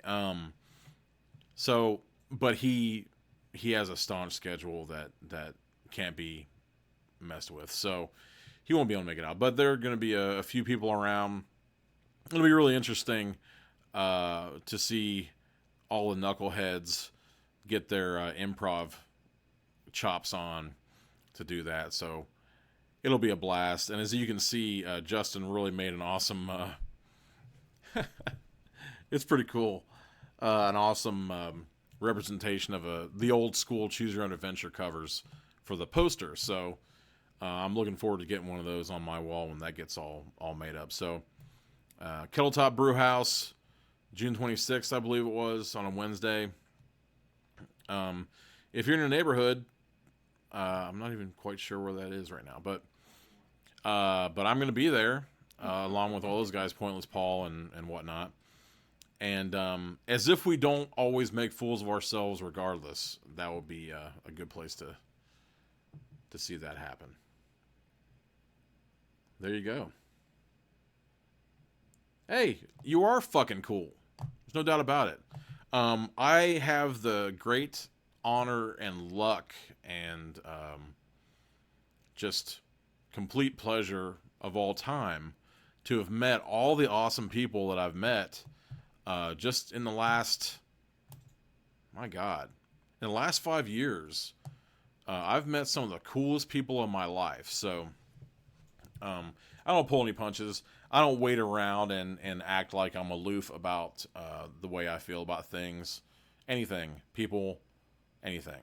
So, but he has a staunch schedule that can't be messed with. So he won't be able to make it out. But there are going to be a few people around. It'll be really interesting to see all the knuckleheads get their improv chops on to do that. So it'll be a blast. And as you can see, Justin really made an awesome it's pretty cool, an awesome representation of the old school Choose Your Own Adventure covers for the poster. So I'm looking forward to getting one of those on my wall when that gets all made up. So Kettletop Brew House, June 26th, I believe it was, on a Wednesday. If you're in a neighborhood, I'm not even quite sure where that is right now, but I'm going to be there along with all those guys, Pointless Paul and whatnot. And as if we don't always make fools of ourselves regardless, that will be a good place to see that happen. There you go. Hey, you are fucking cool. There's no doubt about it. I have the great honor and luck and just complete pleasure of all time to have met all the awesome people that I've met just in the last, my God, in the last 5 years. I've met some of the coolest people in my life. So I don't pull any punches. I don't wait around and act like I'm aloof about the way I feel about things, anything, people, anything.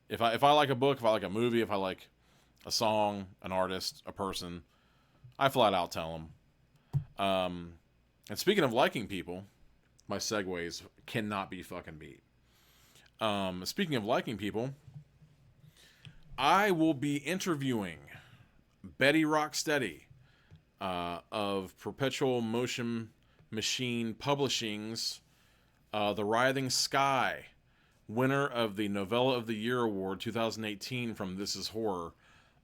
If I like a book, if I like a movie, if I like a song, an artist, a person, I flat out tell them. And speaking of liking people, my segues cannot be fucking beat. Speaking of liking people, I will be interviewing Betty Rocksteady of Perpetual Motion Machine Publishing's The Writhing Sky, winner of the Novella of the Year Award 2018 from This Is Horror.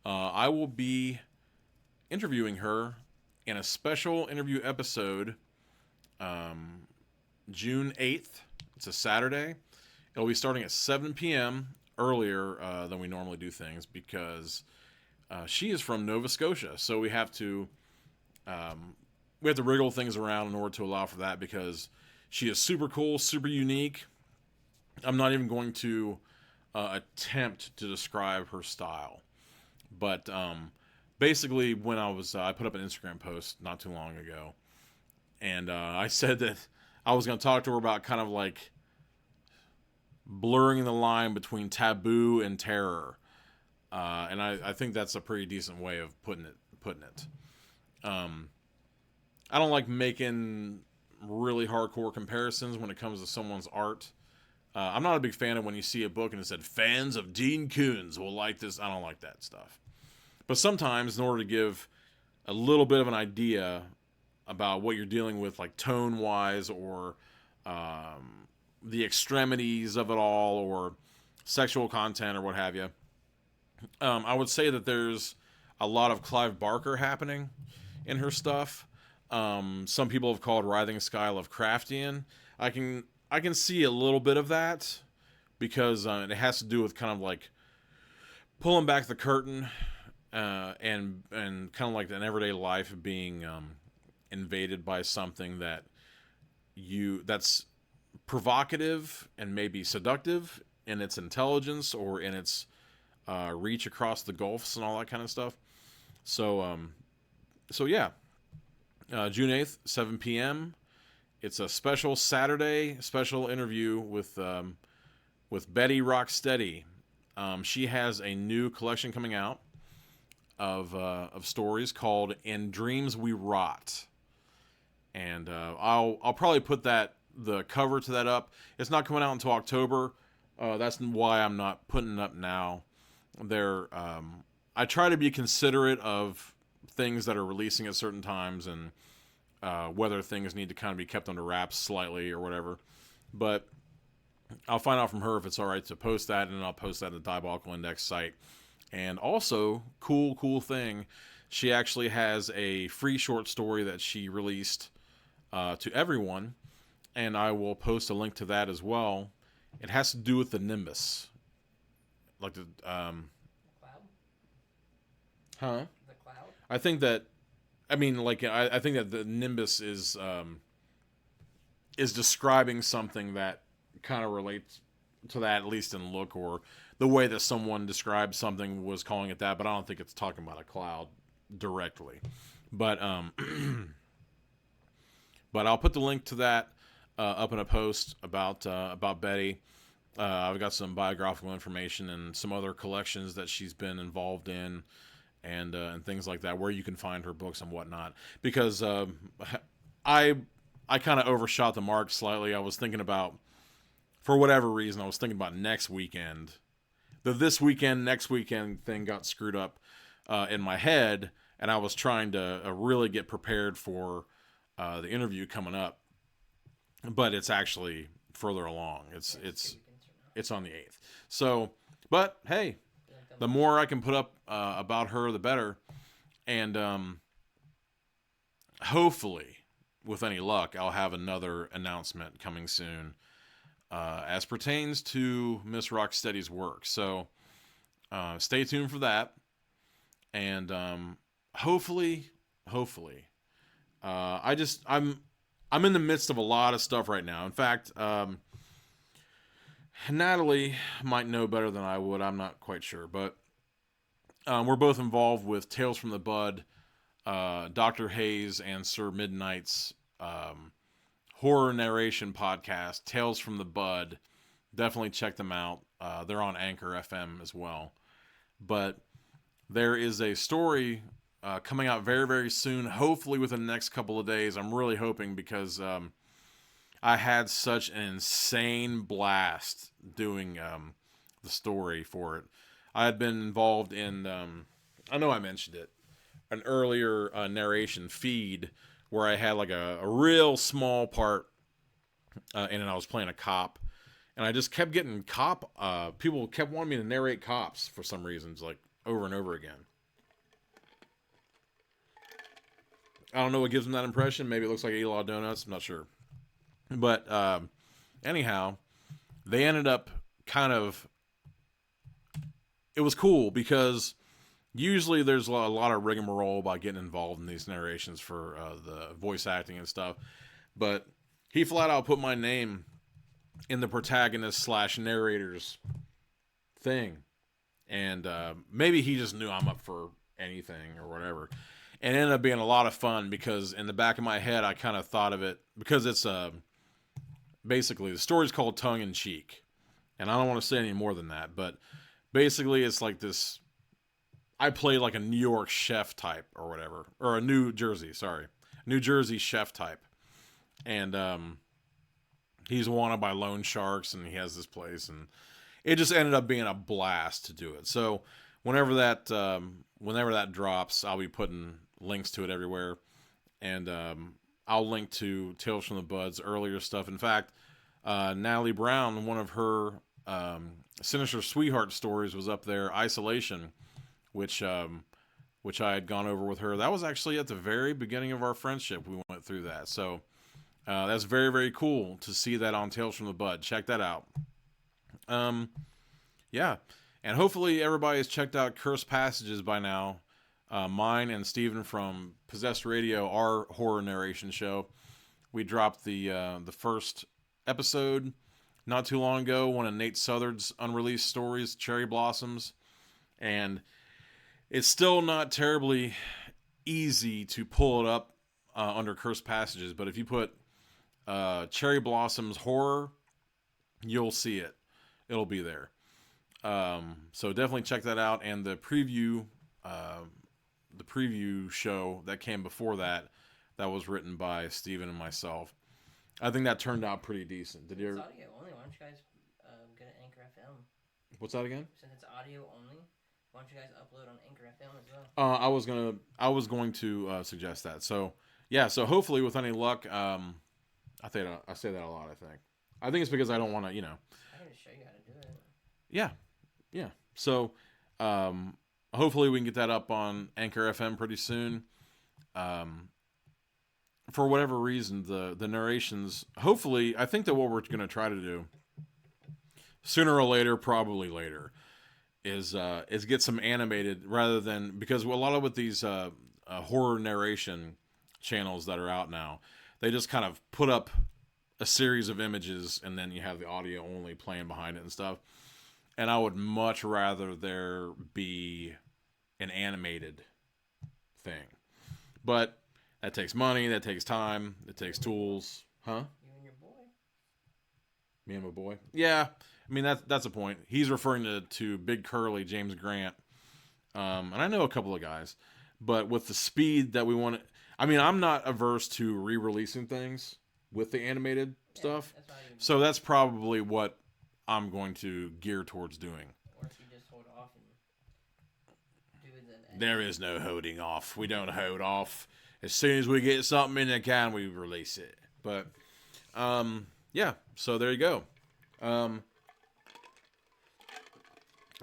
I will be interviewing her in a special interview episode June 8th. It's a Saturday. It'll be starting at 7 p.m. earlier than we normally do things because she is from Nova Scotia. So we have to wriggle things around in order to allow for that because she is super cool, super unique. I'm not even going to attempt to describe her style. But basically, when I put up an Instagram post not too long ago, and I said that I was going to talk to her about kind of like blurring the line between taboo and terror. And I think that's a pretty decent way of putting it. I don't like making really hardcore comparisons when it comes to someone's art. I'm not a big fan of when you see a book and it said, fans of Dean Koontz will like this. I don't like that stuff. But sometimes, in order to give a little bit of an idea about what you're dealing with, like tone-wise, or the extremities of it all, or sexual content, or what have you, I would say that there's a lot of Clive Barker happening in her stuff. Some people have called Writhing Sky Lovecraftian. I can see a little bit of that, because it has to do with kind of like pulling back the curtain, and kind of like an everyday life being invaded by something that's provocative and maybe seductive in its intelligence or in its reach across the gulfs and all that kind of stuff. So yeah, June 8th, 7 p.m. It's a special Saturday special interview with Betty Rocksteady. She has a new collection coming out of stories called "In Dreams We Rot," and I'll probably put the cover to that up. It's not coming out until October. That's why I'm not putting it up now. I try to be considerate of things that are releasing at certain times, and whether things need to kind of be kept under wraps slightly or whatever. But I'll find out from her if it's all right to post that, and I'll post that on the Diabolical Index site. And also, cool thing, she actually has a free short story that she released to everyone, and I will post a link to that as well. It has to do with the Nimbus. Like the... Cloud? Huh? The cloud? I think that... I think that the Nimbus is describing something that kind of relates to that, at least in look, or the way that someone described something was calling it that, but I don't think it's talking about a cloud directly. But but I'll put the link to that up in a post about Betty. I've got some biographical information and some other collections that she's been involved in, and things like that, where you can find her books and whatnot. Because I kind of overshot the mark slightly. I was thinking about, for whatever reason, I was thinking about next weekend. The this weekend, next weekend thing got screwed up in my head, and I was trying to really get prepared for the interview coming up. But it's actually further along. It's on the 8th. So, but hey, the more I can put up about her, the better. And hopefully, with any luck, I'll have another announcement coming soon as pertains to Miss Rocksteady's work. So stay tuned for that. And hopefully, I'm in the midst of a lot of stuff right now. In fact, Natalie might know better than I would. I'm not quite sure. But we're both involved with Tales from the Bud, Dr. Hayes and Sir Midnight's horror narration podcast, Tales from the Bud. Definitely check them out. They're on Anchor FM as well. But there is a story coming out very, very soon, hopefully within the next couple of days. I'm really hoping, because I had such an insane blast doing the story for it. I had been involved in, I know I mentioned it, an earlier narration feed where I had like a real small part in it. I was playing a cop, and I just kept getting people kept wanting me to narrate cops for some reasons, like over and over again. I don't know what gives them that impression. Maybe it looks like I eat a lot of donuts. I'm not sure. But anyhow, they ended up it was cool, because usually there's a lot of rigmarole about getting involved in these narrations for the voice acting and stuff. But he flat out put my name in the protagonist / narrator's thing. And maybe he just knew I'm up for anything or whatever. And it ended up being a lot of fun, because in the back of my head, I kind of thought of it, because it's basically, the story's called Tongue in Cheek. And I don't want to say any more than that, but basically it's like this, I play like a New York chef type or whatever, or a New Jersey chef type. And he's wanted by loan sharks, and he has this place, and it just ended up being a blast to do it. So whenever that drops, I'll be putting links to it everywhere, and I'll link to Tales from the Bud's earlier stuff. In fact, Natalie Brown, one of her Sinister Sweetheart stories was up there, Isolation, which I had gone over with her. That was actually at the very beginning of our friendship. We went through that, so that's very, very cool to see that on Tales from the Bud. Check that out. Yeah, and hopefully everybody has checked out Cursed Passages by now. Mine and Steven from Possessed Radio, our horror narration show. We dropped the first episode not too long ago, one of Nate Southard's unreleased stories, Cherry Blossoms, and it's still not terribly easy to pull it up under Cursed Passages, but if you put Cherry Blossoms horror, you'll see it. It'll be there. So definitely check that out. And the preview show that came before that was written by Steven and myself. I think that turned out pretty decent. Did you? It's audio only. Why don't you guys get an Anchor FM? What's that again? Since it's audio only, why don't you guys upload on Anchor FM as well? I was going to suggest that. So yeah. So hopefully, with any luck, I say that a lot. I think it's because I don't want to, I can just show you how to do it. Yeah. So hopefully we can get that up on Anchor FM pretty soon. For whatever reason, the narrations, hopefully, I think that what we're going to try to do, sooner or later, probably later, is get some animated, rather than, because a lot of with these horror narration channels that are out now, they just kind of put up a series of images and then you have the audio only playing behind it and stuff. And I would much rather there be an animated thing. But that takes money, that takes time, it takes tools. Huh? You and your boy. Me and my boy? Yeah. I mean, that's a point. He's referring to Big Curly, James Grant. And I know a couple of guys. But with the speed that we want to... I mean, I'm not averse to re-releasing things with the animated stuff. So that's probably what I'm going to gear towards doing. Or if you just hold off and do the... There is no holding off. We don't hold off. As soon as we get something in the can, we release it. But, yeah. So there you go. I'm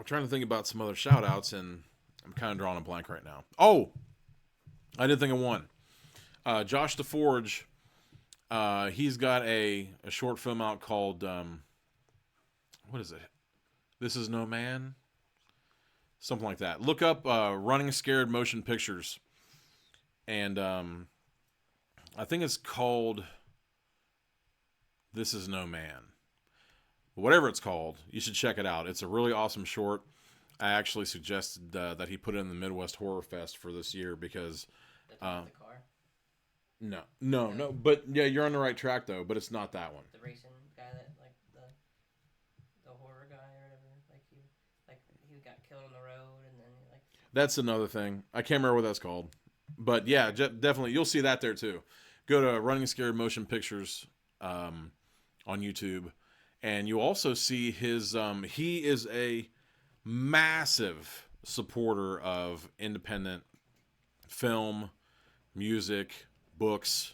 trying to think about some other shout-outs, and I'm kind of drawing a blank right now. Oh! I did think of one. Josh DeForge, he's got a short film out called, what is it? This Is No Man? Something like that. Look up Running Scared Motion Pictures. And I think it's called This Is No Man. Whatever it's called, you should check it out. It's a really awesome short. I actually suggested that he put it in the Midwest Horror Fest for this year because... the car? No. But yeah, you're on the right track though. But it's not that one. The racing guy that the horror guy or whatever. He got killed on the road and then That's another thing. I can't remember what that's called. But yeah, definitely you'll see that there too. Go to Running Scared Motion Pictures on YouTube, and you'll also see his. He is a massive supporter of independent film, music, books,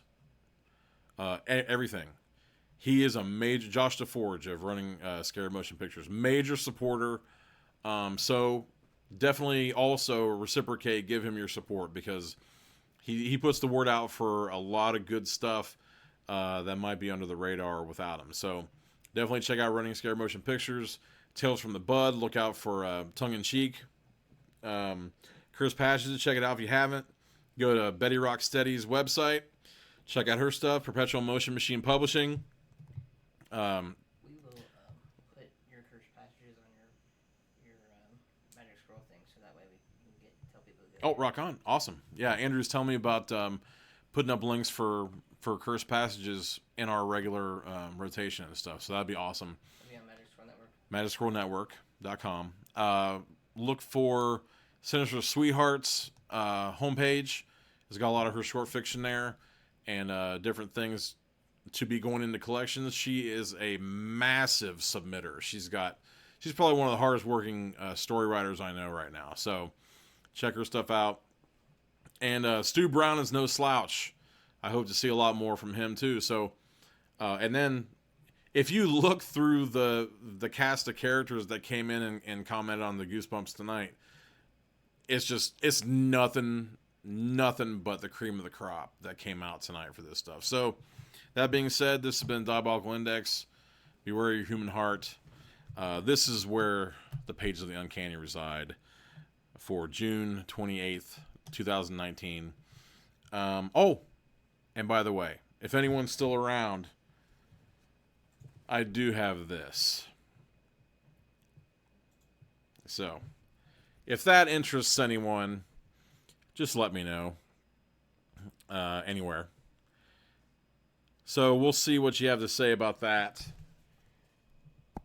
everything. He is a major... Josh DeForge of Running Scared Motion Pictures. Major supporter. So definitely also reciprocate, give him your support, because he puts the word out for a lot of good stuff that might be under the radar without him. So definitely check out Running Scared Motion Pictures. Tales from the Bud. Look out for Tongue in Cheek. Cursed Passages. Check it out if you haven't. Go to Betty Rocksteady's website. Check out her stuff. Perpetual Motion Machine Publishing. we will put your Cursed Passages on your Magic Scroll thing, so that way we can tell people to go. Oh, rock on. Awesome. Yeah, Andrew's telling me about putting up links for Cursed Passages in our regular rotation and stuff. So that'd be awesome. It'll be on Magic Scroll Network. MagicScrollNetwork.com. Look for Sinister Sweethearts homepage. It's got a lot of her short fiction there and different things to be going into collections. She is a massive submitter. She's she's probably one of the hardest working story writers I know right now. So check her stuff out. And Stu Brown is no slouch. I hope to see a lot more from him too. So, and then if you look through the cast of characters that came in and commented on the Goosebumps tonight, it's nothing but the cream of the crop that came out tonight for this stuff. So, that being said, this has been Diabolical Index. Beware your human heart. This is where the pages of the uncanny reside for June 28th, 2019. Oh, and by the way, if anyone's still around, I do have this. So, if that interests anyone, just let me know. Anywhere. So, we'll see what you have to say about that.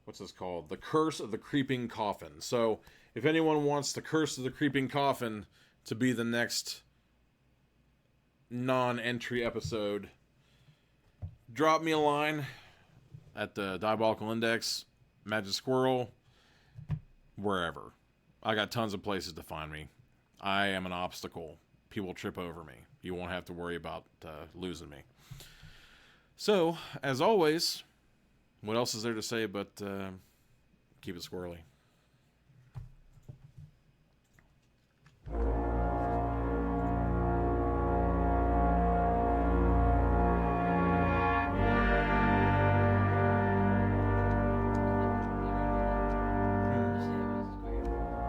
What's this called? The Curse of the Creeping Coffin. So, if anyone wants The Curse of the Creeping Coffin to be the next non-entry episode, drop me a line at the Diabolical Index, Magic Squirrel, wherever. I got tons of places to find me. I am an obstacle. People trip over me. You won't have to worry about losing me. So, as always, what else is there to say but keep it squirrely.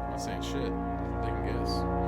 Not saying shit. They can guess.